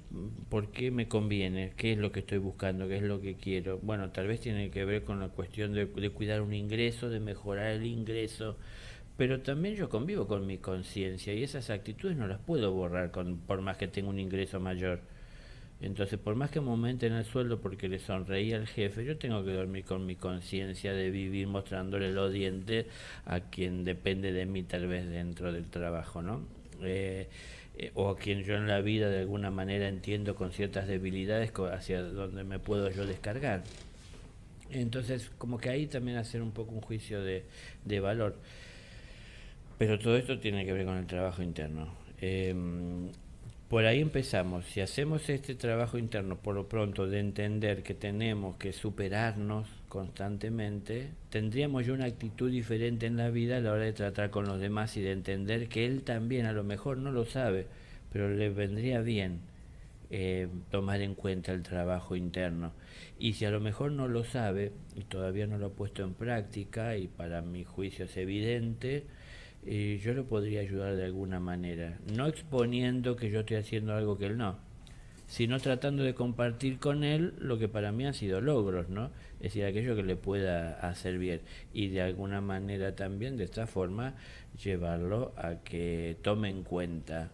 ¿Por qué me conviene? ¿Qué es lo que estoy buscando? ¿Qué es lo que quiero? Bueno, tal vez tiene que ver con la cuestión de cuidar un ingreso, de mejorar el ingreso, pero también yo convivo con mi conciencia y esas actitudes no las puedo borrar por más que tenga un ingreso mayor. Entonces, por más que me aumenten el sueldo porque le sonreí al jefe, yo tengo que dormir con mi conciencia de vivir mostrándole los dientes a quien depende de mí tal vez dentro del trabajo, ¿no? O a quien yo en la vida de alguna manera entiendo con ciertas debilidades hacia donde me puedo yo descargar. Entonces, como que ahí también hacer un poco un juicio de valor. Pero todo esto tiene que ver con el trabajo interno. Por ahí empezamos. Si hacemos este trabajo interno por lo pronto de entender que tenemos que superarnos constantemente, tendríamos ya una actitud diferente en la vida a la hora de tratar con los demás y de entender que él también a lo mejor no lo sabe, pero le vendría bien tomar en cuenta el trabajo interno. Y si a lo mejor no lo sabe y todavía no lo ha puesto en práctica, y para mi juicio es evidente, yo lo podría ayudar de alguna manera, no exponiendo que yo estoy haciendo algo que él no, sino tratando de compartir con él lo que para mí han sido logros, ¿no? Es decir, aquello que le pueda hacer bien, y de alguna manera también de esta forma llevarlo a que tome en cuenta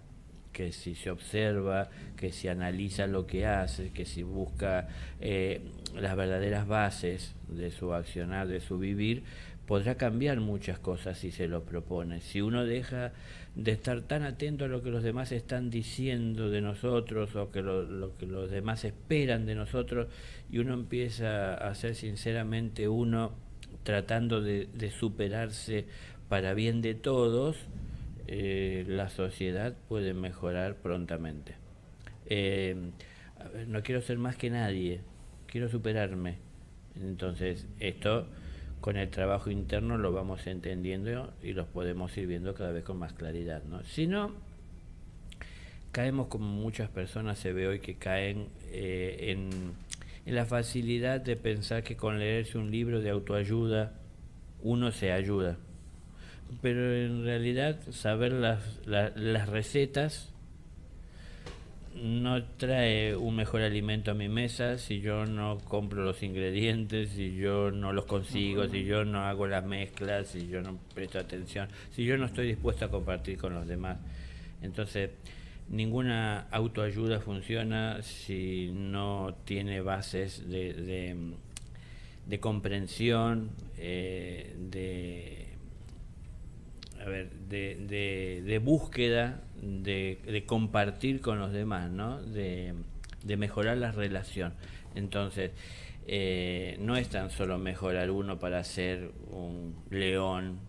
que si se observa, que si analiza lo que hace, que si busca las verdaderas bases de su accionar, de su vivir, podrá cambiar muchas cosas si se lo propone. Si uno deja de estar tan atento a lo que los demás están diciendo de nosotros o que lo que los demás esperan de nosotros, y uno empieza a ser sinceramente uno tratando de superarse para bien de todos, la sociedad puede mejorar prontamente. No quiero ser más que nadie, quiero superarme. Entonces esto con el trabajo interno lo vamos entendiendo y los podemos ir viendo cada vez con más claridad, ¿no? Si no, caemos como muchas personas se ve hoy que caen en la facilidad de pensar que con leerse un libro de autoayuda uno se ayuda. Pero en realidad saber las recetas no trae un mejor alimento a mi mesa si yo no compro los ingredientes, si yo no los consigo, si yo no hago las mezclas, si yo no presto atención, si yo no estoy dispuesto a compartir con los demás. Entonces, ninguna autoayuda funciona si no tiene bases de comprensión, de búsqueda, de compartir con los demás, ¿no? De mejorar la relación. Entonces, no es tan solo mejorar uno para ser un león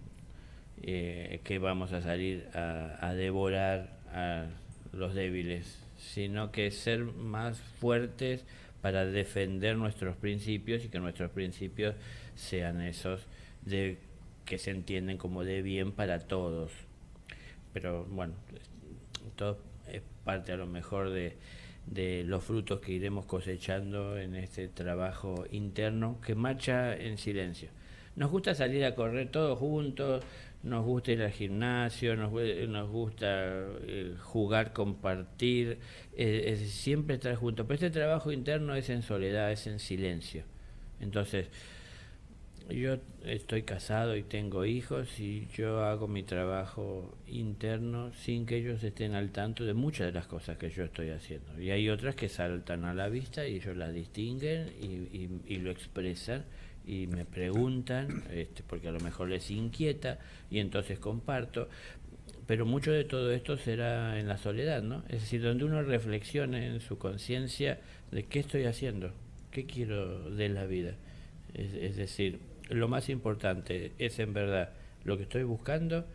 que vamos a salir a devorar a los débiles, sino que ser más fuertes para defender nuestros principios y que nuestros principios sean esos que se entienden como de bien para todos. Pero bueno, todo es parte a lo mejor de los frutos que iremos cosechando en este trabajo interno que marcha en silencio. Nos gusta salir a correr todos juntos, nos gusta ir al gimnasio, nos gusta jugar, compartir, siempre estar juntos, pero este trabajo interno es en soledad, es en silencio. Entonces, yo estoy casado y tengo hijos y yo hago mi trabajo interno sin que ellos estén al tanto de muchas de las cosas que yo estoy haciendo. Y hay otras que saltan a la vista y ellos las distinguen y lo expresan y me preguntan, porque a lo mejor les inquieta y entonces comparto. Pero mucho de todo esto será en la soledad, ¿no? Es decir, donde uno reflexione en su conciencia de qué estoy haciendo, qué quiero de la vida. Es decir, lo más importante es en verdad lo que estoy buscando,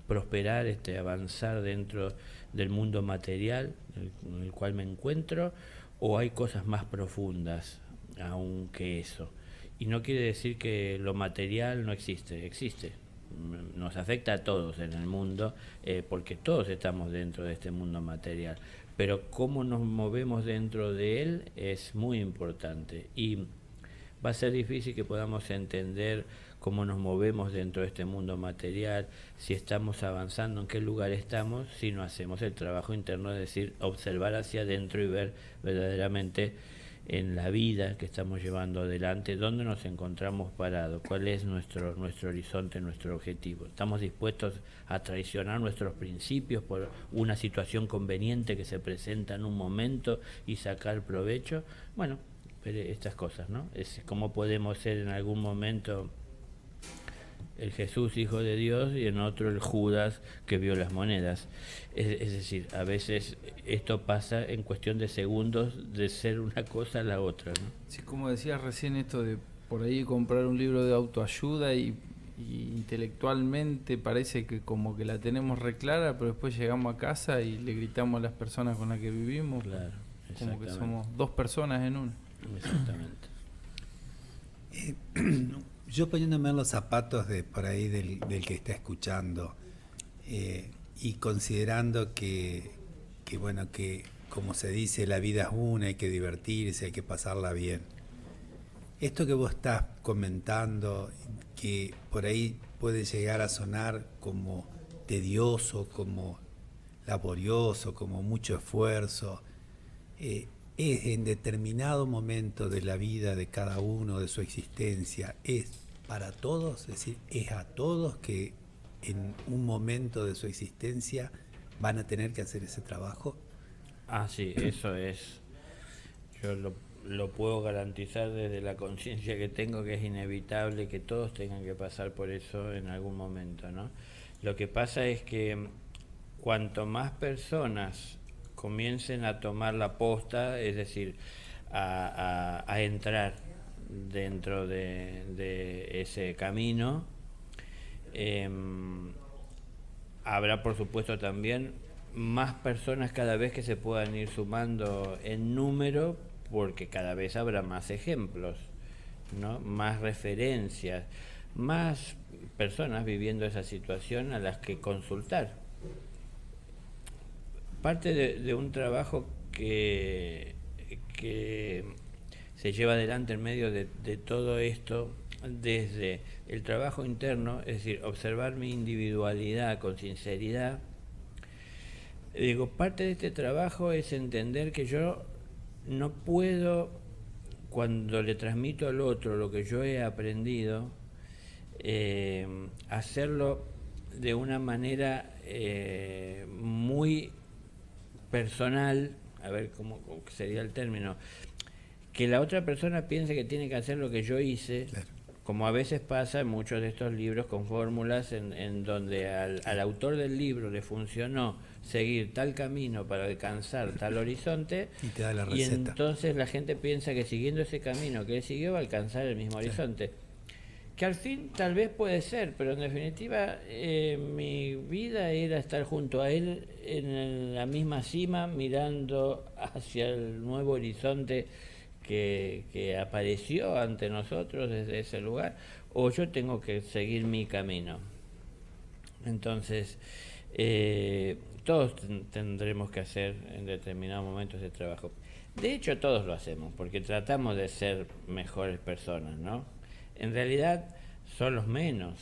prosperar, avanzar dentro del mundo material en el cual me encuentro, o hay cosas más profundas aún que eso. Y no quiere decir que lo material no existe, existe. Nos afecta a todos en el mundo, porque todos estamos dentro de este mundo material. Pero cómo nos movemos dentro de él es muy importante. Y va a ser difícil que podamos entender cómo nos movemos dentro de este mundo material, si estamos avanzando, en qué lugar estamos, si no hacemos el trabajo interno, es decir, observar hacia adentro y ver verdaderamente en la vida que estamos llevando adelante, dónde nos encontramos parados, cuál es nuestro horizonte, nuestro objetivo. ¿Estamos dispuestos a traicionar nuestros principios por una situación conveniente que se presenta en un momento y sacar provecho? Bueno, pero estas cosas, ¿no? Es cómo podemos ser en algún momento el Jesús hijo de Dios y en otro el Judas que vio las monedas. Es decir, a veces esto pasa en cuestión de segundos de ser una cosa a la otra, ¿no? Sí, como decías recién, esto de por ahí comprar un libro de autoayuda y intelectualmente parece que como que la tenemos reclara, pero después llegamos a casa y le gritamos a las personas con las que vivimos, Claro, como que somos dos personas en una. Exactamente. Yo poniéndome en los zapatos de por ahí del que está escuchando, y considerando que bueno, que como se dice, la vida es una, hay que divertirse, hay que pasarla bien. Esto que vos estás comentando, que por ahí puede llegar a sonar como tedioso, como laborioso, como mucho esfuerzo, es en determinado momento de la vida de cada uno, de su existencia, es para todos, es decir, es a todos que en un momento de su existencia van a tener que hacer ese trabajo. Sí, eso es. Yo lo puedo garantizar desde la conciencia que tengo, que es inevitable que todos tengan que pasar por eso en algún momento, ¿no? Lo que pasa es que cuanto más personas comiencen a tomar la posta, es decir, a entrar dentro de ese camino, habrá por supuesto también más personas cada vez que se puedan ir sumando en número, porque cada vez habrá más ejemplos, ¿no? Más referencias, más personas viviendo esa situación a las que consultar. Parte de un trabajo que se lleva adelante en medio de todo esto, desde el trabajo interno, es decir, observar mi individualidad con sinceridad. Digo, parte de este trabajo es entender que yo no puedo, cuando le transmito al otro lo que yo he aprendido, hacerlo de una manera muy personal, a ver cómo sería el término, que la otra persona piense que tiene que hacer lo que yo hice, claro, como a veces pasa en muchos de estos libros con fórmulas en donde al autor del libro le funcionó seguir tal camino para alcanzar tal horizonte, y te da la y receta. entonces la gente piensa que siguiendo ese camino que él siguió va a alcanzar el mismo horizonte. Que al fin tal vez puede ser, pero en definitiva mi vida era estar junto a él en la misma cima, mirando hacia el nuevo horizonte que apareció ante nosotros desde ese lugar, o yo tengo que seguir mi camino. Entonces, todos tendremos que hacer en determinados momentos de trabajo. De hecho, todos lo hacemos, porque tratamos de ser mejores personas, ¿no? En realidad son los menos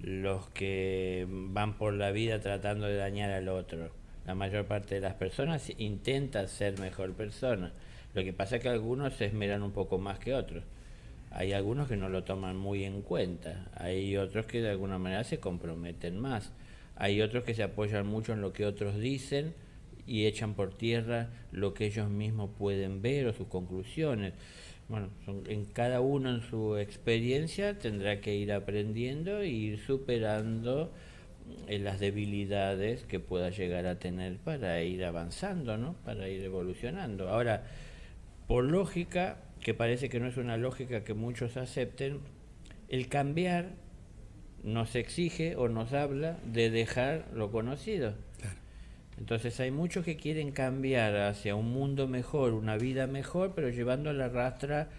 los que van por la vida tratando de dañar al otro. La mayor parte de las personas intenta ser mejor persona. Lo que pasa es que algunos se esmeran un poco más que otros. Hay algunos que no lo toman muy en cuenta. Hay otros que de alguna manera se comprometen más. Hay otros que se apoyan mucho en lo que otros dicen y echan por tierra lo que ellos mismos pueden ver o sus conclusiones. Bueno, en cada uno en su experiencia tendrá que ir aprendiendo e ir superando las debilidades que pueda llegar a tener para ir avanzando, ¿no? Para ir evolucionando. Ahora, por lógica, que parece que no es una lógica que muchos acepten, el cambiar nos exige o nos habla de dejar lo conocido. Claro. Entonces hay muchos que quieren cambiar hacia un mundo mejor, una vida mejor, pero llevando a la rastra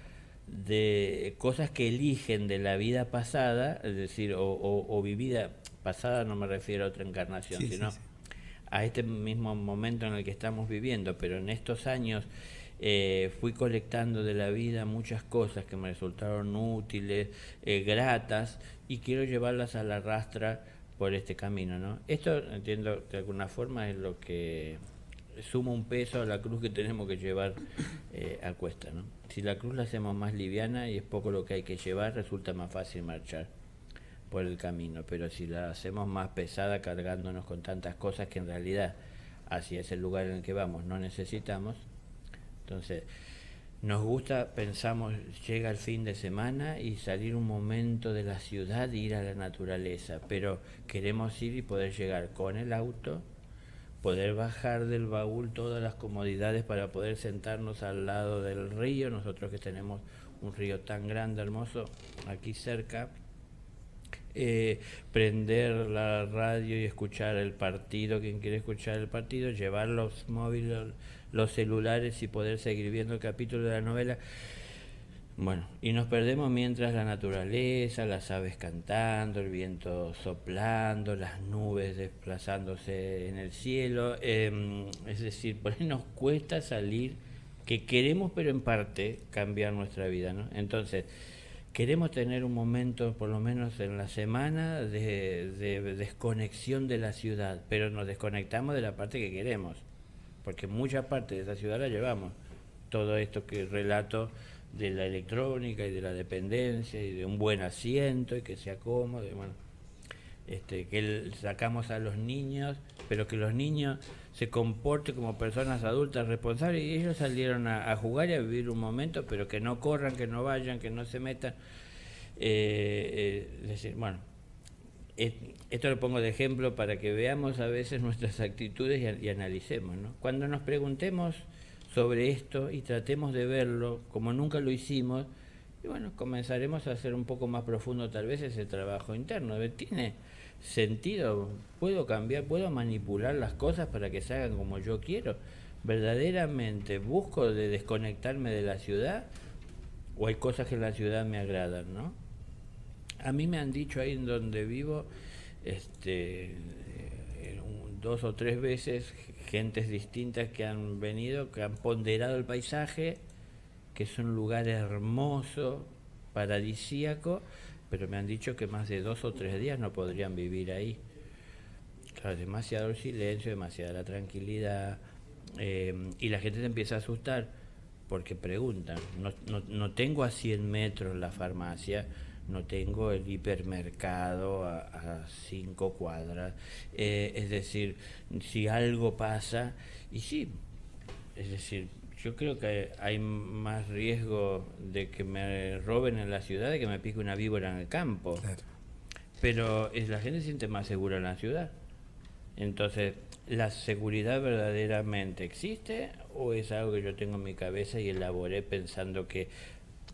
de cosas que eligen de la vida pasada, es decir, o vivida pasada, no me refiero a otra encarnación, sino a este mismo momento en el que estamos viviendo, pero en estos años fui colectando de la vida muchas cosas que me resultaron útiles, gratas, y quiero llevarlas a la rastra por este camino, ¿no? Esto, entiendo, de alguna forma es lo que suma un peso a la cruz que tenemos que llevar a cuesta, ¿no? Si la cruz la hacemos más liviana y es poco lo que hay que llevar, resulta más fácil marchar por el camino, pero si la hacemos más pesada, cargándonos con tantas cosas que en realidad hacia ese lugar en el que vamos no necesitamos, entonces nos gusta, pensamos, llega el fin de semana y salir un momento de la ciudad e ir a la naturaleza, pero queremos ir y poder llegar con el auto, poder bajar del baúl todas las comodidades para poder sentarnos al lado del río, nosotros que tenemos un río tan grande, hermoso, aquí cerca, prender la radio y escuchar el partido, quien quiere escuchar el partido, llevar los móviles, los celulares y poder seguir viendo el capítulo de la novela. Bueno, y nos perdemos mientras la naturaleza, las aves cantando, el viento soplando, las nubes desplazándose en el cielo, es decir, por ahí nos cuesta salir, que queremos, pero en parte, cambiar nuestra vida, ¿no? Entonces, queremos tener un momento, por lo menos en la semana, de desconexión de la ciudad, pero nos desconectamos de la parte que queremos, porque mucha parte de esa ciudad la llevamos. Todo esto que relato de la electrónica y de la dependencia y de un buen asiento y que sea cómodo, y bueno, que sacamos a los niños, pero que los niños se comporten como personas adultas responsables, y ellos salieron a jugar y a vivir un momento, pero que no corran, que no vayan, que no se metan. Es decir, bueno, esto lo pongo de ejemplo para que veamos a veces nuestras actitudes y analicemos, ¿no? Cuando nos preguntemos sobre esto y tratemos de verlo como nunca lo hicimos, y bueno, comenzaremos a hacer un poco más profundo tal vez ese trabajo interno. ¿Tiene sentido? ¿Puedo cambiar? ¿Puedo manipular las cosas para que se hagan como yo quiero? ¿Verdaderamente busco de desconectarme de la ciudad? ¿O hay cosas que en la ciudad me agradan, no? A mí me han dicho ahí en donde vivo, 2 o 3 veces, gentes distintas que han venido, que han ponderado el paisaje, que es un lugar hermoso, paradisíaco, pero me han dicho que más de 2 o 3 días no podrían vivir ahí. Claro, demasiado el silencio, demasiada la tranquilidad, y la gente se empieza a asustar porque preguntan. No tengo a 100 metros la farmacia, no tengo el hipermercado a 5 cuadras, es decir, si algo pasa, y sí, es decir, yo creo que hay más riesgo de que me roben en la ciudad de que me pique una víbora en el campo. Claro. Pero la gente se siente más segura en la ciudad. Entonces, ¿la seguridad verdaderamente existe o es algo que yo tengo en mi cabeza y elaboré pensando que,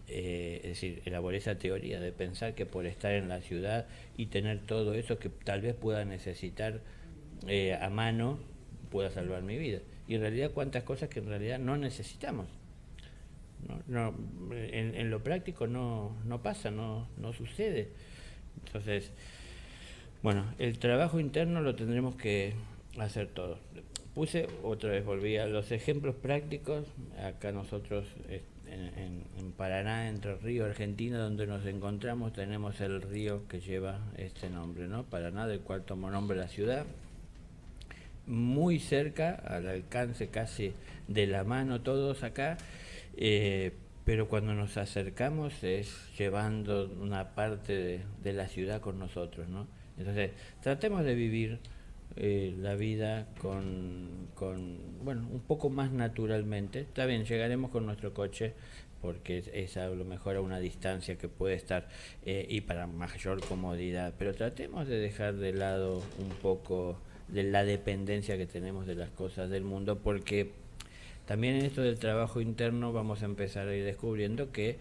es decir, elaboré esa teoría de pensar que por estar en la ciudad y tener todo eso que tal vez pueda necesitar a mano, pueda salvar mi vida? Y en realidad cuántas cosas que en realidad no necesitamos. En lo práctico no pasa, no sucede. Entonces, bueno, el trabajo interno lo tendremos que hacer todos. Puse, otra vez volví a los ejemplos prácticos. Acá nosotros en Paraná, Entre Ríos, Argentina, donde nos encontramos, tenemos el río que lleva este nombre, ¿no? Paraná, del cual tomó nombre la ciudad. Muy cerca, al alcance casi de la mano todos acá, pero cuando nos acercamos es llevando una parte de la ciudad con nosotros, ¿no? Entonces, tratemos de vivir la vida bueno, un poco más naturalmente. Está bien, llegaremos con nuestro coche porque es a lo mejor a una distancia que puede estar y para mayor comodidad, pero tratemos de dejar de lado un poco de la dependencia que tenemos de las cosas del mundo, porque también en esto del trabajo interno vamos a empezar a ir descubriendo que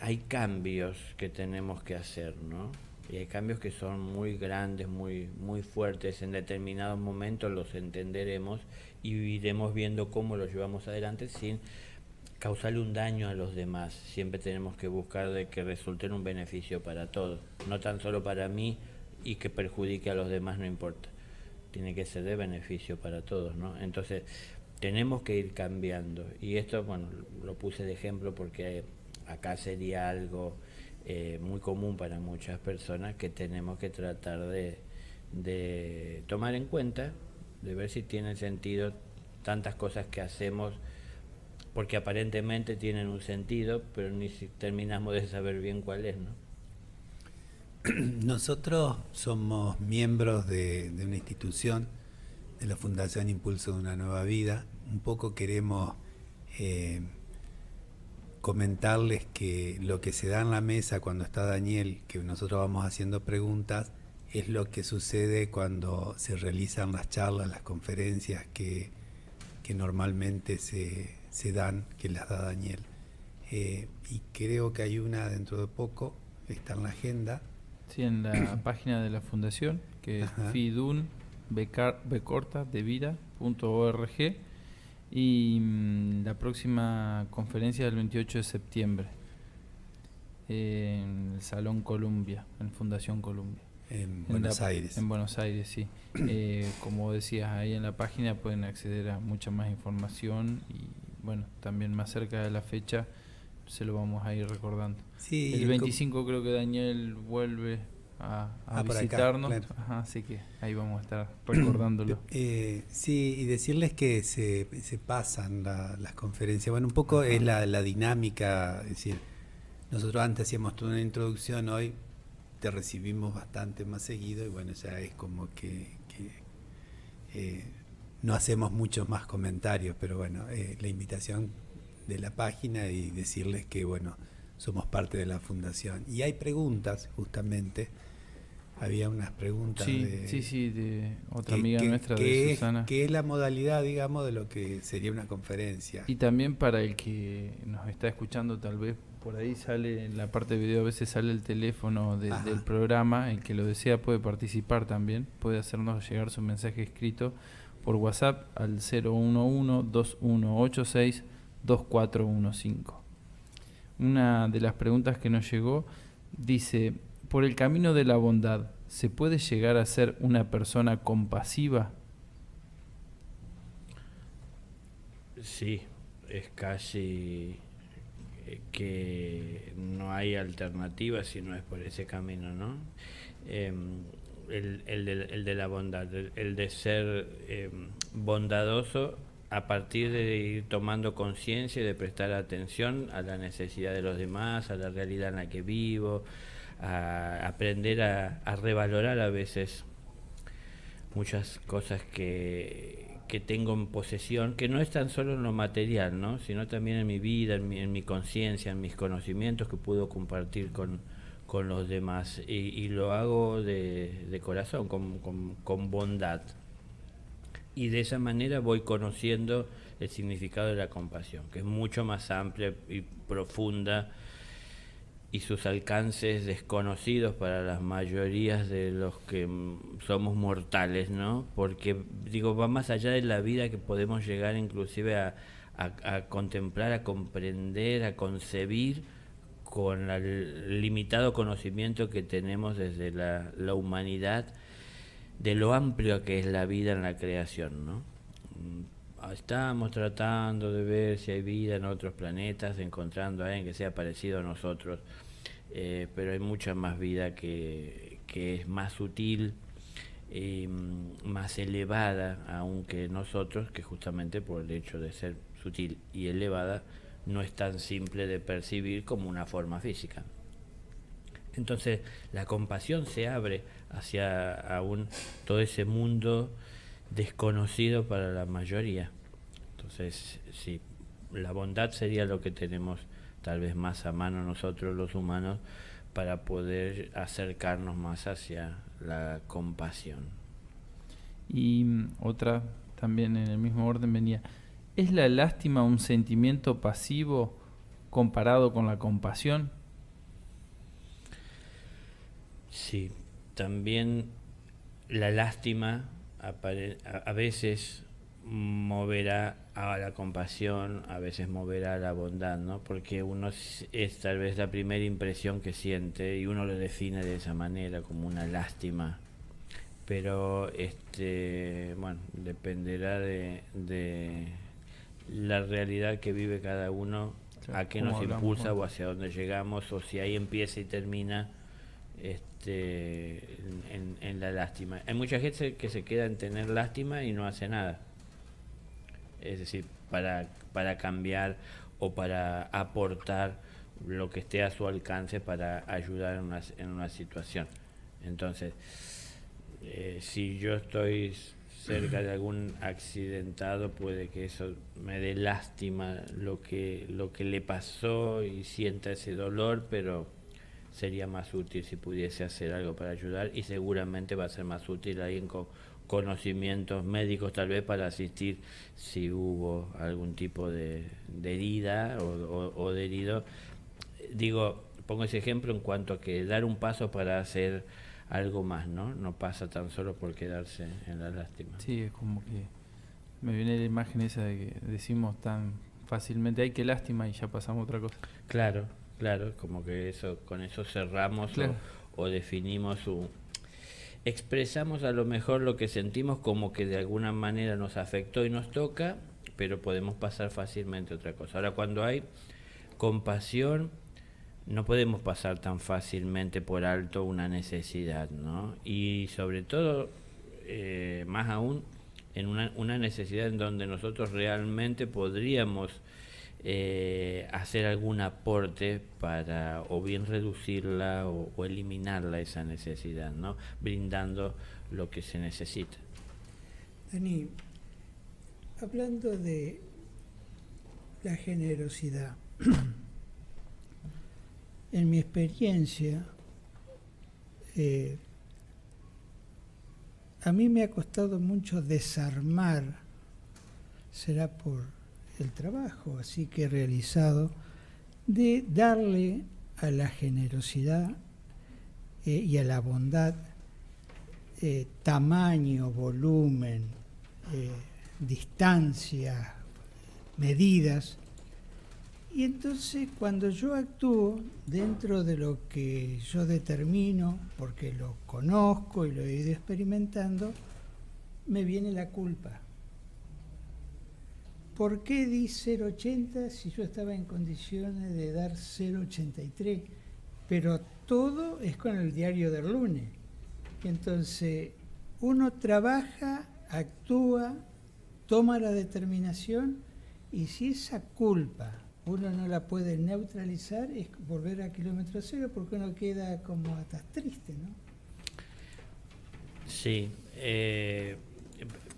hay cambios que tenemos que hacer, ¿no? Y hay cambios que son muy grandes, muy fuertes. En determinados momentos los entenderemos y iremos viendo cómo los llevamos adelante sin causarle un daño a los demás. Siempre tenemos que buscar de que resulten un beneficio para todos, no tan solo para mí y que perjudique a los demás, no importa. Tiene que ser de beneficio para todos, ¿no? Entonces, tenemos que ir cambiando. Y esto, bueno, lo puse de ejemplo porque acá sería algo muy común para muchas personas que tenemos que tratar de tomar en cuenta, de ver si tienen sentido tantas cosas que hacemos, porque aparentemente tienen un sentido, pero ni si terminamos de saber bien cuál es, ¿no? Nosotros somos miembros de una institución, de la Fundación Impulso de una Nueva Vida. Un poco queremos comentarles que lo que se da en la mesa cuando está Daniel, que nosotros vamos haciendo preguntas, es lo que sucede cuando se realizan las charlas, las conferencias que normalmente se dan, que las da Daniel. Y creo que hay una dentro de poco, está en la agenda. Sí, en la página de la fundación, que es fidunbecortadevida.org, y la próxima conferencia del 28 de septiembre en el Salón Columbia, en Fundación Columbia. En Buenos Aires. En Buenos Aires, sí. Como decías, ahí en la página pueden acceder a mucha más información y, bueno, también más cerca de la fecha se lo vamos a ir recordando. Sí, el 25 creo que Daniel vuelve a visitarnos, acá, claro. Ajá, así que ahí vamos a estar recordándolo. Sí, y decirles que se pasan las conferencias. Bueno, un poco es la dinámica, es decir, nosotros antes hacíamos toda una introducción, hoy te recibimos bastante más seguido y bueno, ya es como que no hacemos muchos más comentarios, pero bueno, la invitación de la página y decirles que bueno, somos parte de la fundación. Y hay preguntas, justamente, había unas preguntas de otra amiga nuestra, de Susana. Que es la modalidad, digamos, de lo que sería una conferencia. Y también para el que nos está escuchando, tal vez por ahí sale en la parte de video, a veces sale el teléfono del programa, el que lo desea puede participar también, puede hacernos llegar su mensaje escrito por WhatsApp al 011-2186-2415. Una de las preguntas que nos llegó dice: por el camino de la bondad, ¿se puede llegar a ser una persona compasiva? Sí, es casi que no hay alternativa si no es por ese camino, ¿no? El de la bondad, el de ser bondadoso a partir de ir tomando conciencia y de prestar atención a la necesidad de los demás, a la realidad en la que vivo, a aprender a revalorar a veces muchas cosas que tengo en posesión, que no es tan solo en lo material, ¿no? Sino también en mi vida, en mi conciencia, en mis conocimientos que puedo compartir con los demás, y lo hago de corazón, con bondad. Y de esa manera voy conociendo el significado de la compasión, que es mucho más amplia y profunda, y sus alcances desconocidos para las mayorías de los que somos mortales, ¿no? Porque, digo, va más allá de la vida que podemos llegar inclusive a contemplar, a comprender, a concebir con el limitado conocimiento que tenemos desde la humanidad, de lo amplio que es la vida en la creación, ¿no? Estamos tratando de ver si hay vida en otros planetas, encontrando a alguien que sea parecido a nosotros, pero hay mucha más vida que es más sutil, más elevada aún que nosotros, que justamente por el hecho de ser sutil y elevada no es tan simple de percibir como una forma física. Entonces la compasión se abre hacia aún todo ese mundo desconocido para la mayoría. Entonces, sí, la bondad sería lo que tenemos tal vez más a mano nosotros los humanos para poder acercarnos más hacia la compasión. Y otra también en el mismo orden venía: ¿es la lástima un sentimiento pasivo comparado con la compasión? Sí, también la lástima a veces moverá a la compasión, a veces moverá a la bondad, ¿no? Porque uno es tal vez la primera impresión que siente y uno lo define de esa manera, como una lástima. Pero bueno, dependerá de la realidad que vive cada uno, Claro, a qué como nos hablamos impulsa hoy. o hacia dónde llegamos, o si ahí empieza y termina en la lástima. Hay mucha gente que se queda en tener lástima y no hace nada. Es decir, para cambiar o para aportar lo que esté a su alcance para ayudar en una situación. Entonces, si yo estoy cerca de algún accidentado, puede que eso me dé lástima lo que le pasó y sienta ese dolor, pero sería más útil si pudiese hacer algo para ayudar, y seguramente va a ser más útil alguien con conocimientos médicos tal vez para asistir si hubo algún tipo de herida o de herido. Digo, pongo ese ejemplo en cuanto a que dar un paso para hacer algo más, ¿no? No pasa tan solo por quedarse en la lástima. Sí, es como que me viene la imagen esa de que decimos tan fácilmente, ay, qué lástima, y ya pasamos a otra cosa. Claro, claro, como que con eso cerramos. Claro. O definimos expresamos a lo mejor lo que sentimos como que de alguna manera nos afectó y nos toca, pero podemos pasar fácilmente a otra cosa. Ahora, cuando hay compasión, no podemos pasar tan fácilmente por alto una necesidad, ¿no? Y sobre todo, más aún, en una necesidad en donde nosotros realmente podríamos hacer algún aporte para o bien reducirla o eliminarla, esa necesidad, ¿no? Brindando lo que se necesita. Dani, hablando de la generosidad, en mi experiencia, a mí me ha costado mucho desarmar, será por el trabajo así que he realizado, de darle a la generosidad y a la bondad tamaño, volumen, distancia, medidas. Y entonces cuando yo actúo dentro de lo que yo determino, porque lo conozco y lo he ido experimentando, me viene la culpa. ¿Por qué di 0,80 si yo estaba en condiciones de dar 0,83? Pero todo es con el diario del lunes. Entonces, uno trabaja, actúa, toma la determinación, y si esa culpa uno no la puede neutralizar, es volver a kilómetro cero, porque uno queda como hasta triste, ¿no? Sí,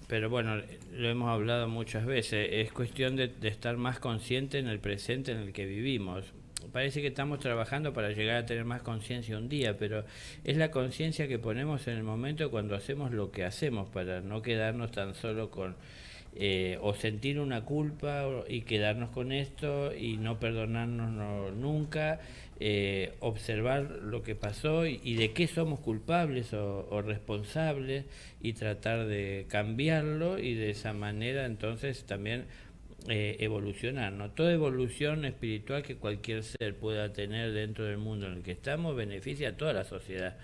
pero bueno, lo hemos hablado muchas veces, es cuestión de estar más consciente en el presente en el que vivimos. Parece que estamos trabajando para llegar a tener más conciencia un día, pero es la conciencia que ponemos en el momento cuando hacemos lo que hacemos, para no quedarnos tan solo con o sentir una culpa y quedarnos con esto y no perdonarnos nunca, observar lo que pasó y de qué somos culpables o responsables, y tratar de cambiarlo, y de esa manera entonces también evolucionar, ¿no? Toda evolución espiritual que cualquier ser pueda tener dentro del mundo en el que estamos beneficia a toda la sociedad,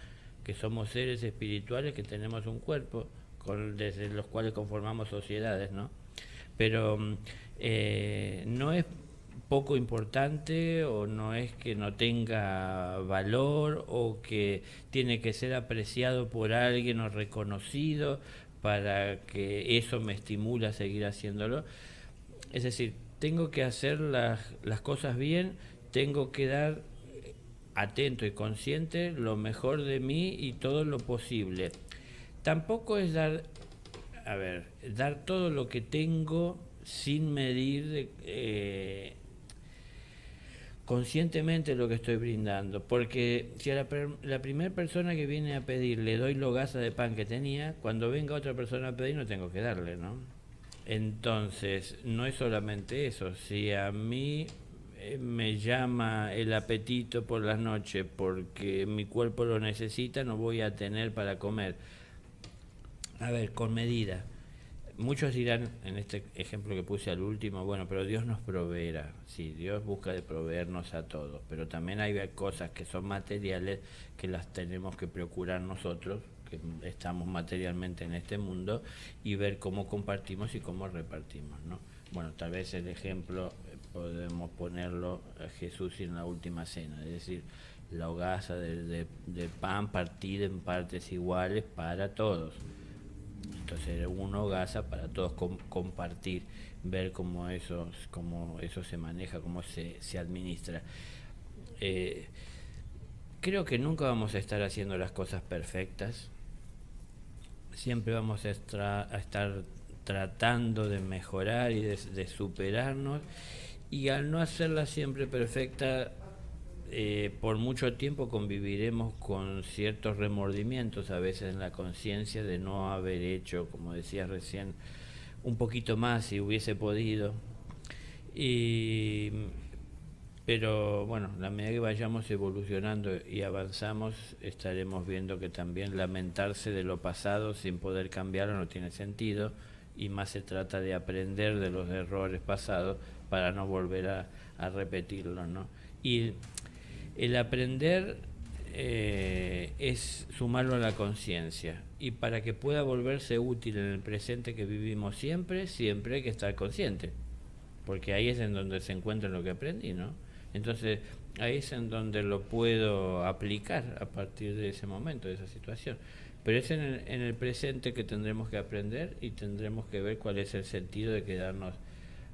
que somos seres espirituales que tenemos un cuerpo desde los cuales conformamos sociedades, ¿no? Pero no es poco importante, o no es que no tenga valor, o que tiene que ser apreciado por alguien o reconocido para que eso me estimule a seguir haciéndolo. Es decir, tengo que hacer las cosas bien, tengo que dar atento y consciente lo mejor de mí y todo lo posible. Tampoco es dar todo lo que tengo sin medir conscientemente lo que estoy brindando, porque si a la primera persona que viene a pedir le doy logaza de pan que tenía, cuando venga otra persona a pedir no tengo que darle, ¿no? Entonces, no es solamente eso. Si a mí me llama el apetito por las noches porque mi cuerpo lo necesita, no voy a tener para comer. A ver, con medida. Muchos dirán, en este ejemplo que puse al último, bueno, pero Dios nos proveerá. Sí, Dios busca de proveernos a todos, pero también hay cosas que son materiales que las tenemos que procurar nosotros, que estamos materialmente en este mundo, y ver cómo compartimos y cómo repartimos, ¿no? Bueno, tal vez el ejemplo podemos ponerlo a Jesús en la última cena, es decir, la hogaza de pan partida en partes iguales para todos. Entonces una hogaza para todos, compartir, ver cómo eso se maneja, cómo se administra. Creo que nunca vamos a estar haciendo las cosas perfectas, siempre vamos a estar tratando de mejorar y de superarnos, y al no hacerla siempre perfecta, por mucho tiempo conviviremos con ciertos remordimientos, a veces en la conciencia, de no haber hecho, como decías recién, un poquito más si hubiese podido. Pero bueno, a medida que vayamos evolucionando y avanzamos, estaremos viendo que también lamentarse de lo pasado sin poder cambiarlo no tiene sentido, y más se trata de aprender de los errores pasados para no volver a repetirlos, ¿no? Y el aprender es sumarlo a la conciencia, y para que pueda volverse útil en el presente que vivimos siempre hay que estar consciente, porque ahí es en donde se encuentra lo que aprendí, ¿no? Entonces ahí es en donde lo puedo aplicar a partir de ese momento, de esa situación. Pero es en el presente que tendremos que aprender, y tendremos que ver cuál es el sentido de quedarnos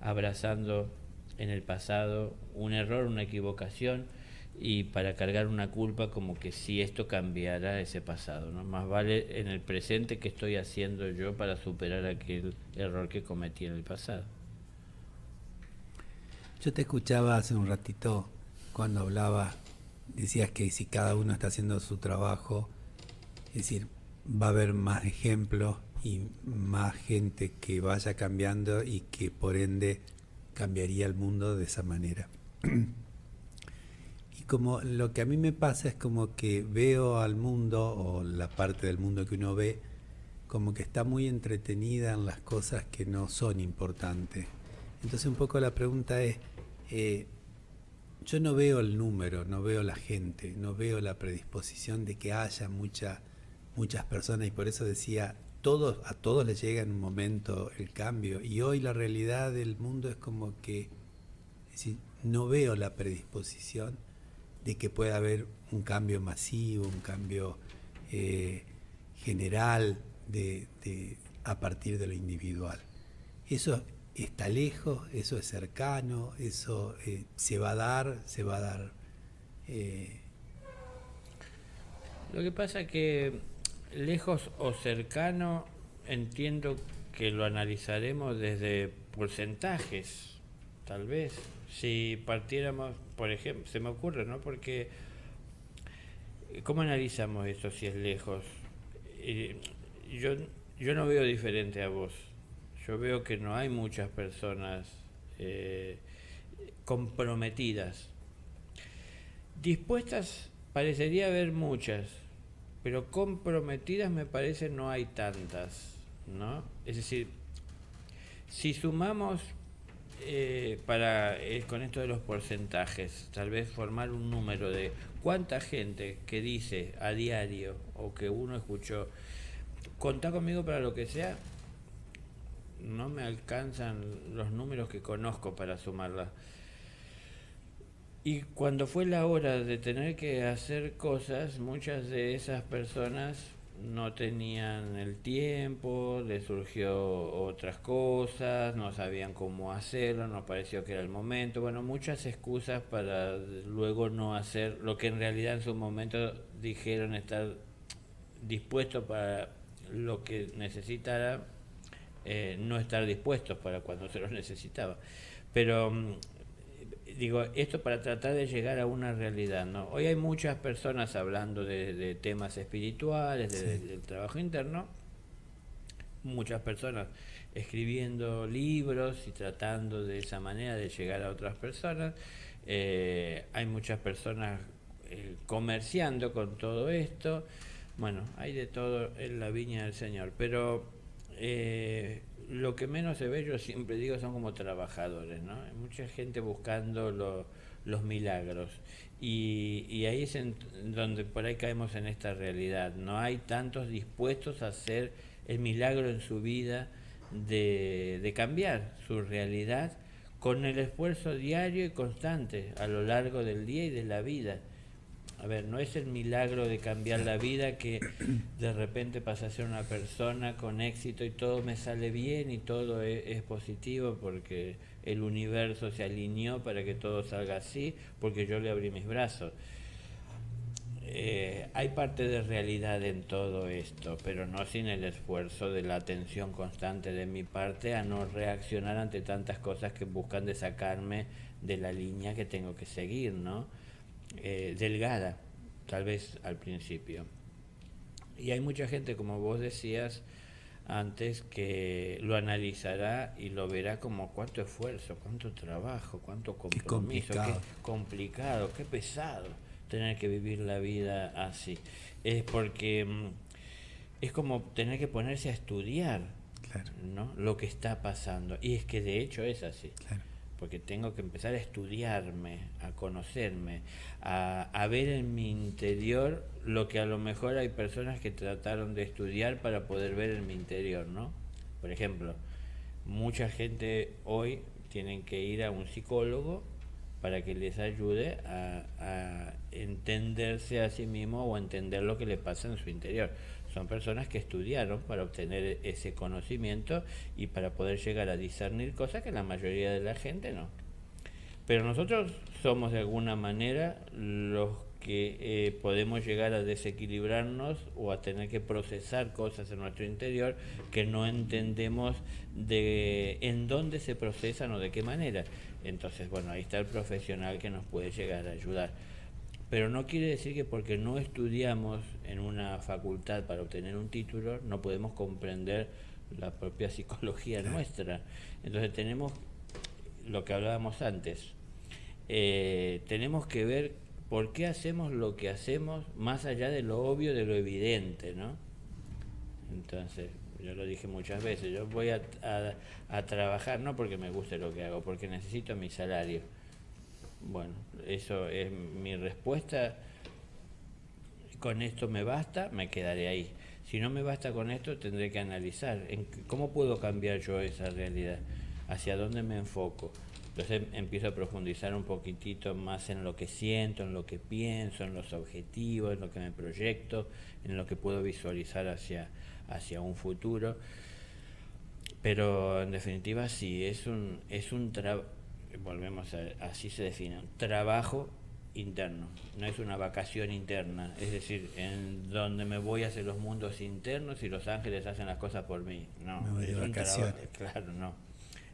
abrazando en el pasado un error, una equivocación, y para cargar una culpa como que si esto cambiara ese pasado, ¿no? Más vale en el presente qué estoy haciendo yo para superar aquel error que cometí en el pasado. Yo te escuchaba hace un ratito cuando hablaba, decías que si cada uno está haciendo su trabajo, es decir, va a haber más ejemplos y más gente que vaya cambiando, y que por ende cambiaría el mundo de esa manera. Y como lo que a mí me pasa es como que veo al mundo, o la parte del mundo que uno ve, como que está muy entretenida en las cosas que no son importantes. Entonces un poco la pregunta es, yo no veo el número, no veo la gente, no veo la predisposición de que haya muchas personas, y por eso decía, a todos les llega en un momento el cambio, y hoy la realidad del mundo es como que, es decir, no veo la predisposición de que pueda haber un cambio masivo, un cambio general a partir de lo individual. Eso está lejos, eso es cercano, eso se va a dar. Lo que pasa que lejos o cercano, entiendo que lo analizaremos desde porcentajes, tal vez. Si partiéramos, por ejemplo, se me ocurre, ¿no? Porque ¿cómo analizamos esto si es lejos? Yo no veo diferente a vos. Yo veo que no hay muchas personas comprometidas. Dispuestas parecería haber muchas, pero comprometidas me parece no hay tantas, ¿no? Es decir, si sumamos con esto de los porcentajes, tal vez formar un número de cuánta gente que dice a diario, o que uno escuchó, contá conmigo para lo que sea, no me alcanzan los números que conozco para sumarla. Y cuando fue la hora de tener que hacer cosas, muchas de esas personas no tenían el tiempo, les surgió otras cosas, no sabían cómo hacerlo, no pareció que era el momento. Bueno, muchas excusas para luego no hacer lo que en realidad en su momento dijeron estar dispuestos para lo que necesitara, no estar dispuestos para cuando se los necesitaba. Pero digo, esto para tratar de llegar a una realidad, ¿no? Hoy hay muchas personas hablando de temas espirituales, del trabajo interno, muchas personas escribiendo libros y tratando de esa manera de llegar a otras personas. Hay muchas personas comerciando con todo esto. Bueno, hay de todo en la viña del Señor, pero lo que menos se ve, yo siempre digo, son como trabajadores, ¿no? Hay mucha gente buscando los milagros. Y ahí es donde por ahí caemos en esta realidad. No hay tantos dispuestos a hacer el milagro en su vida de cambiar su realidad con el esfuerzo diario y constante a lo largo del día y de la vida. A ver, no es el milagro de cambiar la vida que de repente pasa a ser una persona con éxito y todo me sale bien y todo es positivo porque el universo se alineó para que todo salga así, porque yo le abrí mis brazos. Hay parte de realidad en todo esto, pero no sin el esfuerzo de la atención constante de mi parte a no reaccionar ante tantas cosas que buscan de sacarme de la línea que tengo que seguir, ¿no? Delgada, tal vez al principio. Y hay mucha gente, como vos decías antes, que lo analizará y lo verá como cuánto esfuerzo, cuánto trabajo, cuánto compromiso, qué complicado, qué pesado tener que vivir la vida así. Es porque es como tener que ponerse a estudiar, claro, ¿no?, lo que está pasando. Y es que de hecho es así. Claro. Porque tengo que empezar a estudiarme, a conocerme, a ver en mi interior lo que a lo mejor hay personas que trataron de estudiar para poder ver en mi interior, ¿no? Por ejemplo, mucha gente hoy tienen que ir a un psicólogo para que les ayude a entenderse a sí mismo o entender lo que les pasa en su interior. Son personas que estudiaron para obtener ese conocimiento y para poder llegar a discernir cosas que la mayoría de la gente no. Pero nosotros somos de alguna manera los que podemos llegar a desequilibrarnos o a tener que procesar cosas en nuestro interior que no entendemos de en dónde se procesan o de qué manera. Entonces, bueno, ahí está el profesional que nos puede llegar a ayudar. Pero no quiere decir que porque no estudiamos en una facultad para obtener un título, no podemos comprender la propia psicología nuestra. Entonces tenemos, lo que hablábamos antes, tenemos que ver por qué hacemos lo que hacemos más allá de lo obvio, de lo evidente, ¿no? Entonces, yo lo dije muchas veces, yo voy a trabajar no porque me guste lo que hago, porque necesito mi salario. Bueno, eso es mi respuesta. Con esto me basta, me quedaré ahí. Si no me basta con esto, tendré que analizar cómo puedo cambiar yo esa realidad, hacia dónde me enfoco. Entonces empiezo a profundizar un poquitito más en lo que siento, en lo que pienso, en los objetivos, en lo que me proyecto, en lo que puedo visualizar hacia un futuro. Pero en definitiva sí, es un trabajo. Volvemos así se define, un trabajo interno, no es una vacación interna, es decir, en donde me voy hacia los mundos internos y los ángeles hacen las cosas por mí, no, es un trabajo, claro, no,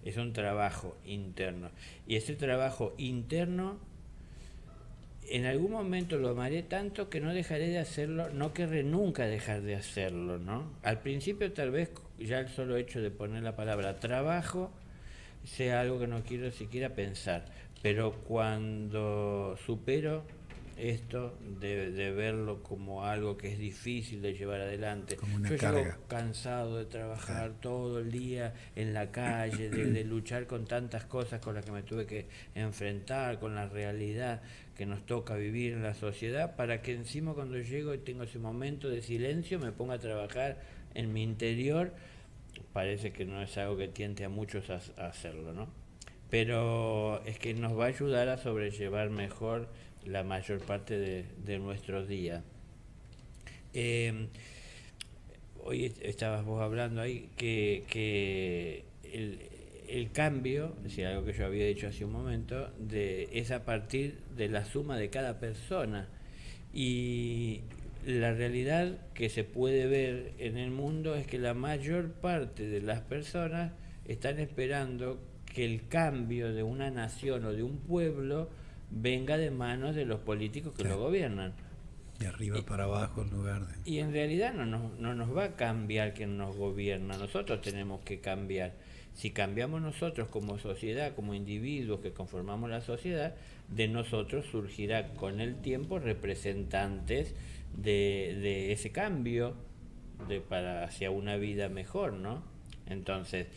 es un trabajo interno, y ese trabajo interno en algún momento lo amaré tanto que no dejaré de hacerlo, no querré nunca dejar de hacerlo, ¿no? Al principio tal vez ya el solo hecho de poner la palabra trabajo sea algo que no quiero siquiera pensar, pero cuando supero esto de verlo como algo que es difícil de llevar adelante, como una yo carga. llego cansado de trabajar todo el día en la calle, de luchar con tantas cosas con las que me tuve que enfrentar, con la realidad que nos toca vivir en la sociedad, para que encima cuando llego y tengo ese momento de silencio me ponga a trabajar en mi interior. Parece que no es algo que tiente a muchos a hacerlo, ¿no? Pero es que nos va a ayudar a sobrellevar mejor la mayor parte de nuestros días. Hoy estabas vos hablando ahí que el cambio, es decir, algo que yo había dicho hace un momento, es a partir de la suma de cada persona. Y la realidad que se puede ver en el mundo es que la mayor parte de las personas están esperando que el cambio de una nación o de un pueblo venga de manos de los políticos que lo gobiernan. De arriba para abajo en lugar de... Y en realidad no nos va a cambiar quien nos gobierna, nosotros tenemos que cambiar. Si cambiamos nosotros como sociedad, como individuos que conformamos la sociedad, de nosotros surgirá con el tiempo representantes de ese cambio para hacia una vida mejor, ¿no? Entonces,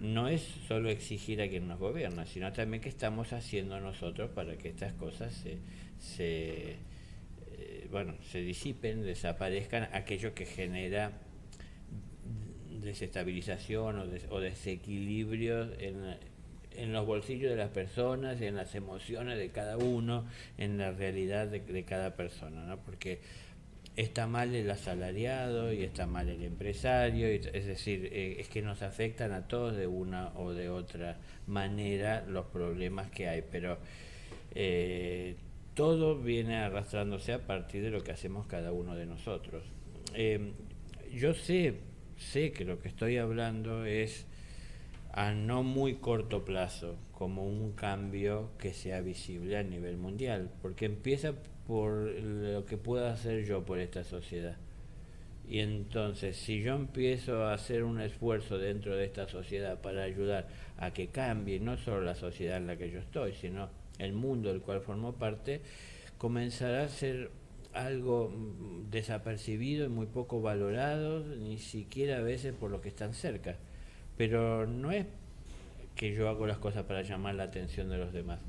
no es solo exigir a quien nos gobierna, sino también qué estamos haciendo nosotros para que estas cosas se disipen, desaparezcan, aquello que genera desestabilización o desequilibrios en los bolsillos de las personas, en las emociones de cada uno, en la realidad de cada persona, ¿no? Porque está mal el asalariado y está mal el empresario, es decir, es que nos afectan a todos de una o de otra manera los problemas que hay, pero todo viene arrastrándose a partir de lo que hacemos cada uno de nosotros. Yo sé que lo que estoy hablando es a no muy corto plazo, como un cambio que sea visible a nivel mundial, porque empieza por lo que pueda hacer yo por esta sociedad. Y entonces, si yo empiezo a hacer un esfuerzo dentro de esta sociedad para ayudar a que cambie, no solo la sociedad en la que yo estoy, sino el mundo del cual formo parte, comenzará a ser algo desapercibido y muy poco valorado, ni siquiera a veces por los que están cerca. Pero no es que yo hago las cosas para llamar la atención de los demás.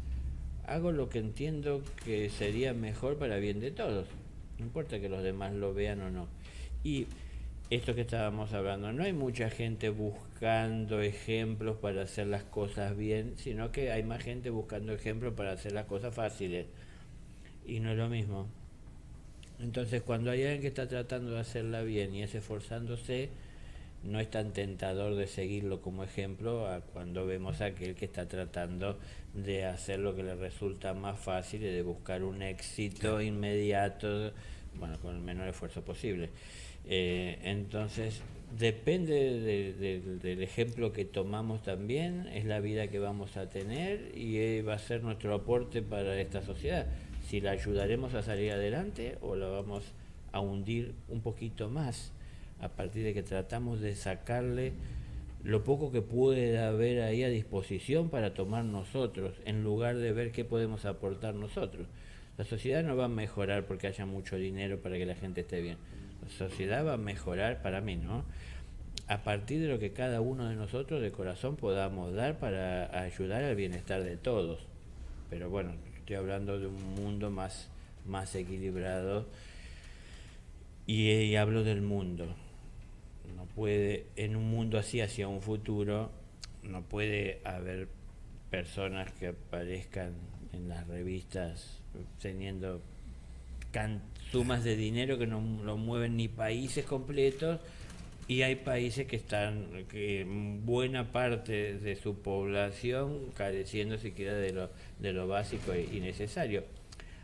Hago lo que entiendo que sería mejor para bien de todos. No importa que los demás lo vean o no. Y esto que estábamos hablando, no hay mucha gente buscando ejemplos para hacer las cosas bien, sino que hay más gente buscando ejemplos para hacer las cosas fáciles. Y no es lo mismo. Entonces, cuando hay alguien que está tratando de hacerla bien y es esforzándose, no es tan tentador de seguirlo como ejemplo a cuando vemos a aquel que está tratando de hacer lo que le resulta más fácil y de buscar un éxito inmediato, bueno, con el menor esfuerzo posible. Entonces, depende del ejemplo que tomamos también, es la vida que vamos a tener y va a ser nuestro aporte para esta sociedad. Si la ayudaremos a salir adelante o la vamos a hundir un poquito más, a partir de que tratamos de sacarle lo poco que puede haber ahí a disposición para tomar nosotros, en lugar de ver qué podemos aportar nosotros. La sociedad no va a mejorar porque haya mucho dinero para que la gente esté bien. La sociedad va a mejorar, para mí, ¿no?, a partir de lo que cada uno de nosotros de corazón podamos dar para ayudar al bienestar de todos. Pero bueno, estoy hablando de un mundo más equilibrado y hablo del mundo. No puede, en un mundo así, hacia un futuro, no puede haber personas que aparezcan en las revistas teniendo sumas de dinero que no lo mueven ni países completos, y hay países que buena parte de su población careciendo siquiera de lo básico y necesario.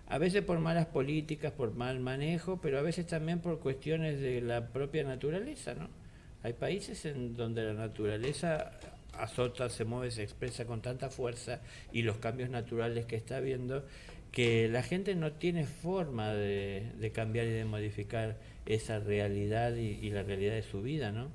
A veces por malas políticas, por mal manejo, pero a veces también por cuestiones de la propia naturaleza, ¿no? Hay países en donde la naturaleza azota, se mueve, se expresa con tanta fuerza, y los cambios naturales que está habiendo, que la gente no tiene forma de cambiar y de modificar esa realidad y la realidad de su vida, ¿no?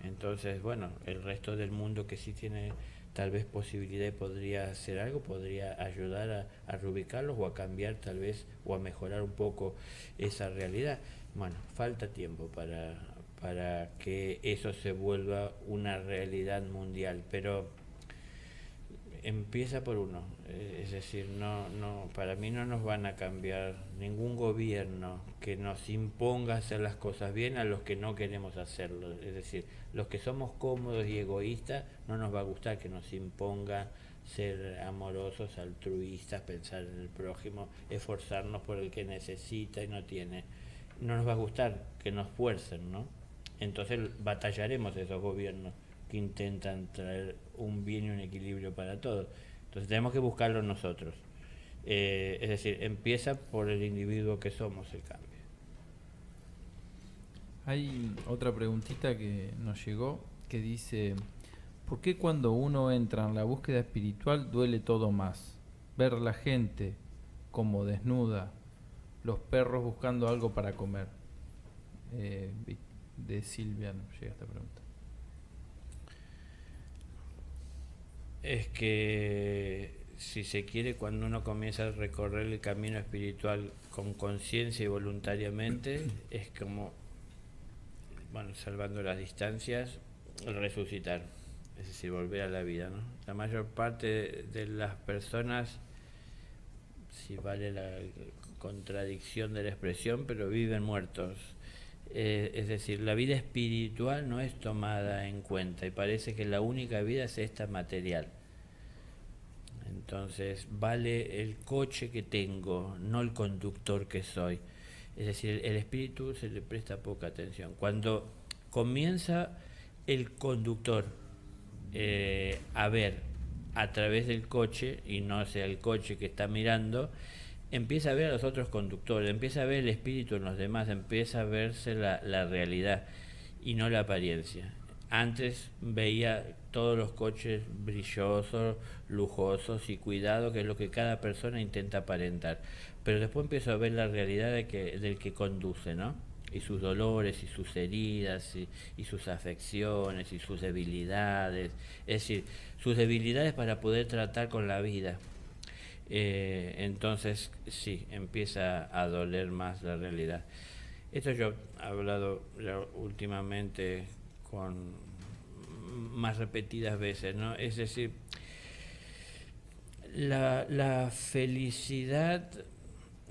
Entonces, bueno, el resto del mundo que sí tiene tal vez posibilidad y podría hacer algo, podría ayudar a reubicarlos o a cambiar tal vez o a mejorar un poco esa realidad. Bueno, falta tiempo para que eso se vuelva una realidad mundial, pero empieza por uno, es decir, no, para mí no nos van a cambiar ningún gobierno que nos imponga hacer las cosas bien a los que no queremos hacerlo. Es decir, los que somos cómodos y egoístas, no nos va a gustar que nos imponga ser amorosos, altruistas, pensar en el prójimo, esforzarnos por el que necesita y no tiene. No nos va a gustar que nos fuercen, ¿no? Entonces batallaremos esos gobiernos que intentan traer un bien y un equilibrio para todos. Entonces tenemos que buscarlo nosotros. Es decir, empieza por el individuo que somos el cambio. Hay otra preguntita que nos llegó que dice: ¿por qué cuando uno entra en la búsqueda espiritual duele todo más? Ver la gente como desnuda, los perros buscando algo para comer. De Silvia nos llega esta pregunta. Es que, si se quiere, cuando uno comienza a recorrer el camino espiritual con conciencia y voluntariamente, es como, bueno, salvando las distancias, el resucitar. es decir, volver a la vida, ¿no? La mayor parte de las personas, si vale la contradicción de la expresión, pero viven muertos. Es decir, la vida espiritual no es tomada en cuenta y parece que la única vida es esta material. Entonces, vale el coche que tengo, no el conductor que soy. Es decir, el espíritu se le presta poca atención. Cuando comienza el conductor a ver a través del coche, y no sea el coche que está mirando, empieza a ver a los otros conductores, empieza a ver el espíritu en los demás, empieza a verse la realidad y no la apariencia. Antes veía todos los coches brillosos, lujosos y cuidados, que es lo que cada persona intenta aparentar. Pero después empiezo a ver la realidad del que conduce, ¿no? Y sus dolores, y sus heridas, y sus afecciones, y sus debilidades. Es decir, sus debilidades para poder tratar con la vida. Entonces, sí, empieza a doler más la realidad. Esto yo he hablado ya últimamente con más repetidas veces, ¿no? Es decir, la felicidad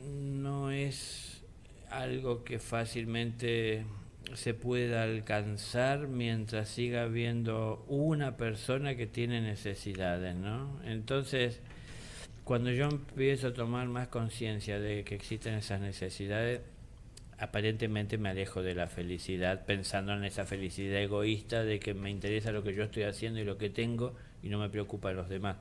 no es algo que fácilmente se pueda alcanzar mientras siga habiendo una persona que tiene necesidades, ¿no? Entonces, cuando yo empiezo a tomar más conciencia de que existen esas necesidades, aparentemente me alejo de la felicidad, pensando en esa felicidad egoísta de que me interesa lo que yo estoy haciendo y lo que tengo y no me preocupa a los demás.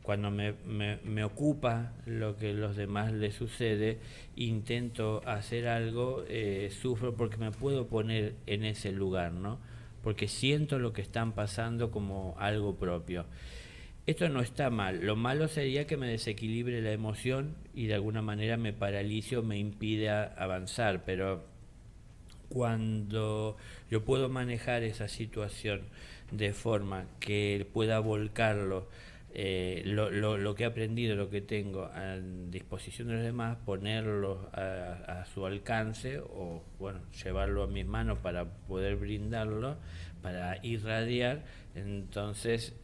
Cuando me ocupa lo que a los demás les sucede, intento hacer algo, sufro porque me puedo poner en ese lugar, ¿no? Porque siento lo que están pasando como algo propio. Esto no está mal, lo malo sería que me desequilibre la emoción y de alguna manera me paralice o me impide avanzar, pero cuando yo puedo manejar esa situación de forma que pueda volcarlo, lo que he aprendido, lo que tengo a disposición de los demás, ponerlo a su alcance o bueno, llevarlo a mis manos para poder brindarlo, para irradiar, entonces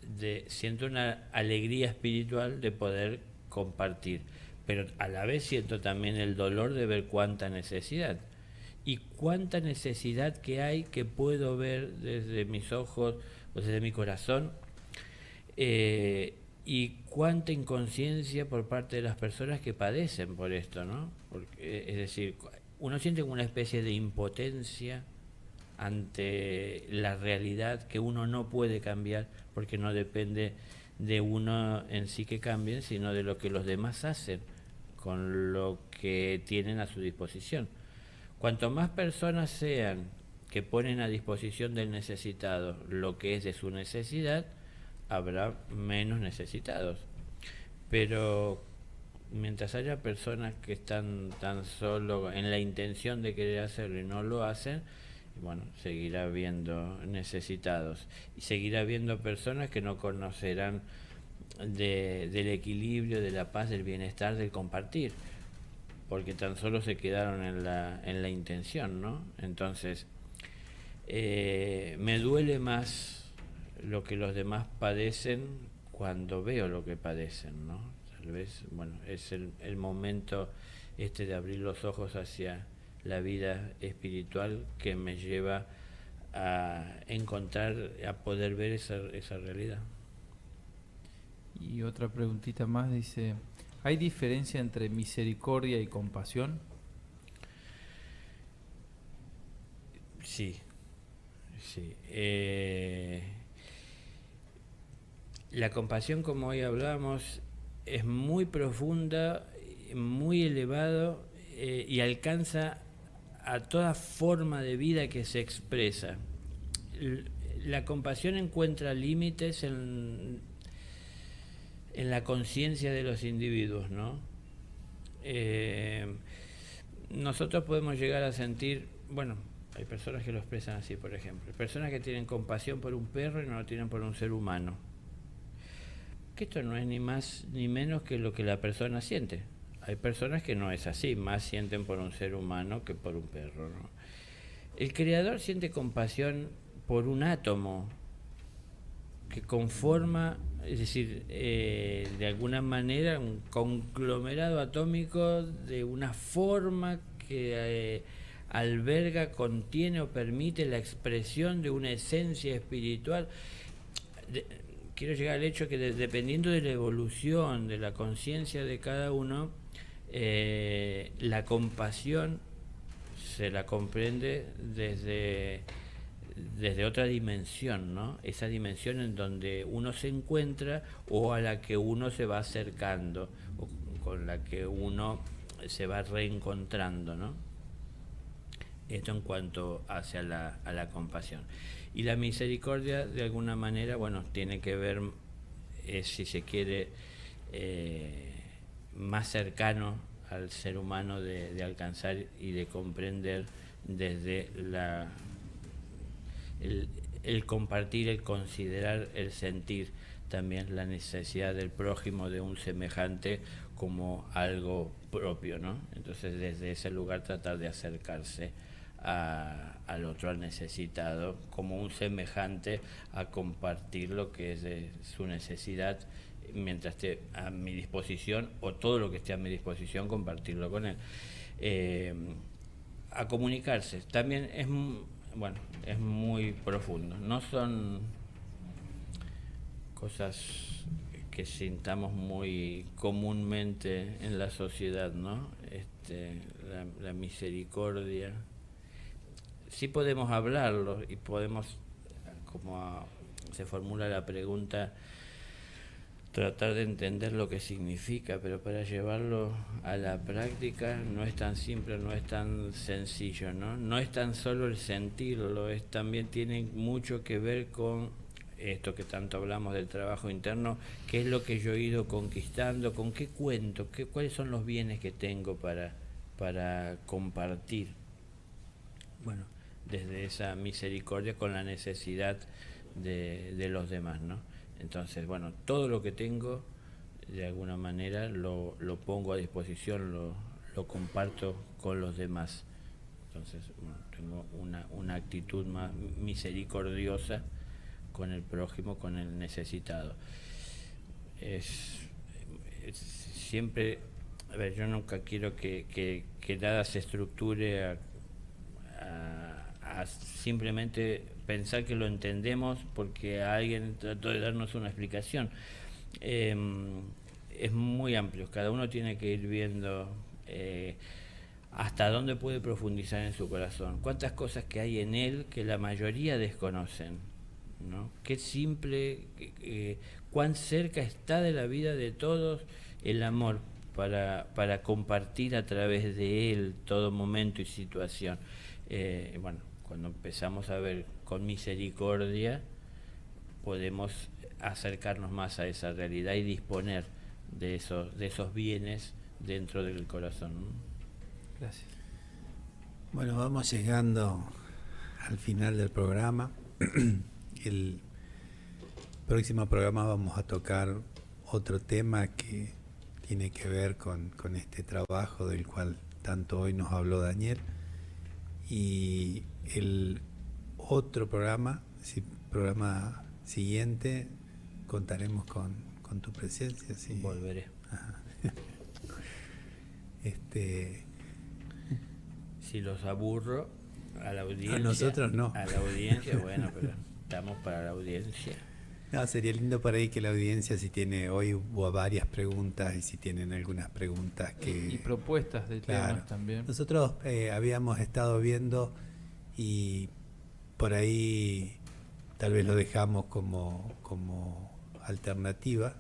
siento una alegría espiritual de poder compartir, pero a la vez siento también el dolor de ver cuánta necesidad y cuánta necesidad que hay que puedo ver desde mis ojos o desde mi corazón, y cuánta inconsciencia por parte de las personas que padecen por esto, ¿no? Porque, es decir, uno siente como una especie de impotencia ante la realidad que uno no puede cambiar porque no depende de uno en sí que cambien, sino de lo que los demás hacen con lo que tienen a su disposición. Cuanto más personas sean que ponen a disposición del necesitado lo que es de su necesidad, habrá menos necesitados. Pero mientras haya personas que están tan solo en la intención de querer hacerlo y no lo hacen, bueno, seguirá habiendo necesitados y seguirá habiendo personas que no conocerán del equilibrio, de la paz, del bienestar, del compartir, porque tan solo se quedaron en la intención, ¿no? Entonces, me duele más lo que los demás padecen cuando veo lo que padecen, ¿no? Tal vez, bueno, es el momento de abrir los ojos hacia la vida espiritual que me lleva a encontrar, a poder ver esa realidad. Y otra preguntita más, dice, ¿hay diferencia entre misericordia y compasión? Sí. La compasión, como hoy hablamos, es muy profunda, muy elevado, y alcanza a toda forma de vida que se expresa. La compasión encuentra límites en la conciencia de los individuos, ¿no? Nosotros podemos llegar a sentir, bueno, hay personas que lo expresan así, por ejemplo, personas que tienen compasión por un perro y no lo tienen por un ser humano. Que esto no es ni más ni menos que lo que la persona siente. Hay personas que no es así, más sienten por un ser humano que por un perro, ¿no? El Creador siente compasión por un átomo que conforma, es decir, de alguna manera un conglomerado atómico de una forma que alberga, contiene o permite la expresión de una esencia espiritual. Quiero llegar al hecho que dependiendo de la evolución de la conciencia de cada uno, la compasión se la comprende desde otra dimensión, ¿no? Esa dimensión en donde uno se encuentra o a la que uno se va acercando o con la que uno se va reencontrando, ¿no? Esto en cuanto hacia a la compasión. Y la misericordia, de alguna manera, bueno, tiene que ver, si se quiere, más cercano al ser humano de alcanzar y de comprender desde el compartir, el considerar, el sentir también la necesidad del prójimo, de un semejante, como algo propio, ¿no? Entonces desde ese lugar tratar de acercarse al otro, al necesitado, como un semejante, a compartir lo que es de su necesidad, mientras esté a mi disposición, o todo lo que esté a mi disposición, compartirlo con él. A comunicarse también es, bueno, es muy profundo, no son cosas que sintamos muy comúnmente en la sociedad, ¿no? La misericordia, sí podemos hablarlo y podemos, como se formula la pregunta, tratar de entender lo que significa, pero para llevarlo a la práctica no es tan simple, no es tan sencillo, ¿no? No es tan solo el sentirlo, también tiene mucho que ver con esto que tanto hablamos del trabajo interno, qué es lo que yo he ido conquistando, con qué cuento, cuáles son los bienes que tengo para compartir. Bueno, desde esa misericordia con la necesidad de los demás, ¿no? Entonces, bueno, todo lo que tengo, de alguna manera, lo pongo a disposición, lo comparto con los demás. Entonces, bueno, tengo una actitud más misericordiosa con el prójimo, con el necesitado. Siempre, a ver, yo nunca quiero que nada se estructure a simplemente pensar que lo entendemos porque alguien trató de darnos una explicación. Es muy amplio, cada uno tiene que ir viendo hasta dónde puede profundizar en su corazón, cuántas cosas que hay en él que la mayoría desconocen, ¿no? Qué simple, cuán cerca está de la vida de todos el amor para compartir a través de él todo momento y situación. Bueno, cuando empezamos a ver con misericordia, podemos acercarnos más a esa realidad y disponer de esos bienes dentro del corazón. Gracias. Bueno, vamos llegando al final del programa. El próximo programa vamos a tocar otro tema que tiene que ver con este trabajo del cual tanto hoy nos habló Daniel. Y el otro programa, programa siguiente, contaremos con tu presencia. ¿Sí? Volveré. Si los aburro a la audiencia. A nosotros no. A la audiencia, bueno, pero estamos para la audiencia. No, sería lindo por ahí que la audiencia, si tiene, hoy hubo varias preguntas, y si tienen algunas preguntas que... Y propuestas de temas también. Nosotros habíamos estado viendo, y por ahí tal vez lo dejamos como alternativa,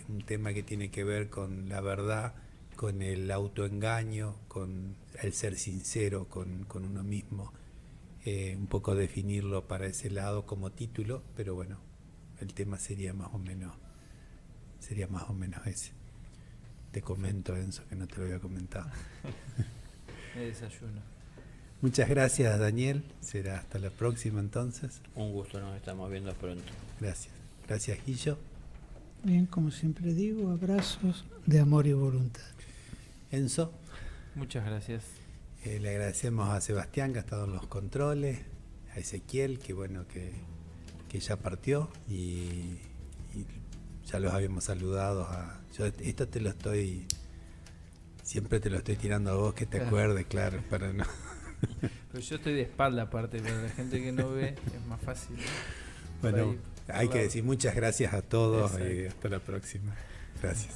un tema que tiene que ver con la verdad, con el autoengaño, con el ser sincero con uno mismo. Un poco definirlo para ese lado como título, pero bueno, el tema sería más o menos ese. Te comento, Enzo, que no te lo había comentado. Me desayuno. Muchas gracias, Daniel. Será hasta la próxima entonces. Un gusto, nos estamos viendo pronto. Gracias. Gracias, Guillo. Bien, como siempre digo, abrazos de amor y voluntad. Enzo. Muchas gracias. Le agradecemos a Sebastián, que ha estado en los controles, a Ezequiel, que bueno que que ya partió y ya los habíamos saludado. Esto siempre te lo estoy tirando a vos, que te acuerdes, claro, para no... Pero yo estoy de espalda aparte, pero la gente que no ve es más fácil. Bueno, ahí, hay que decir muchas gracias a todos. Exacto. Y hasta la próxima. Gracias.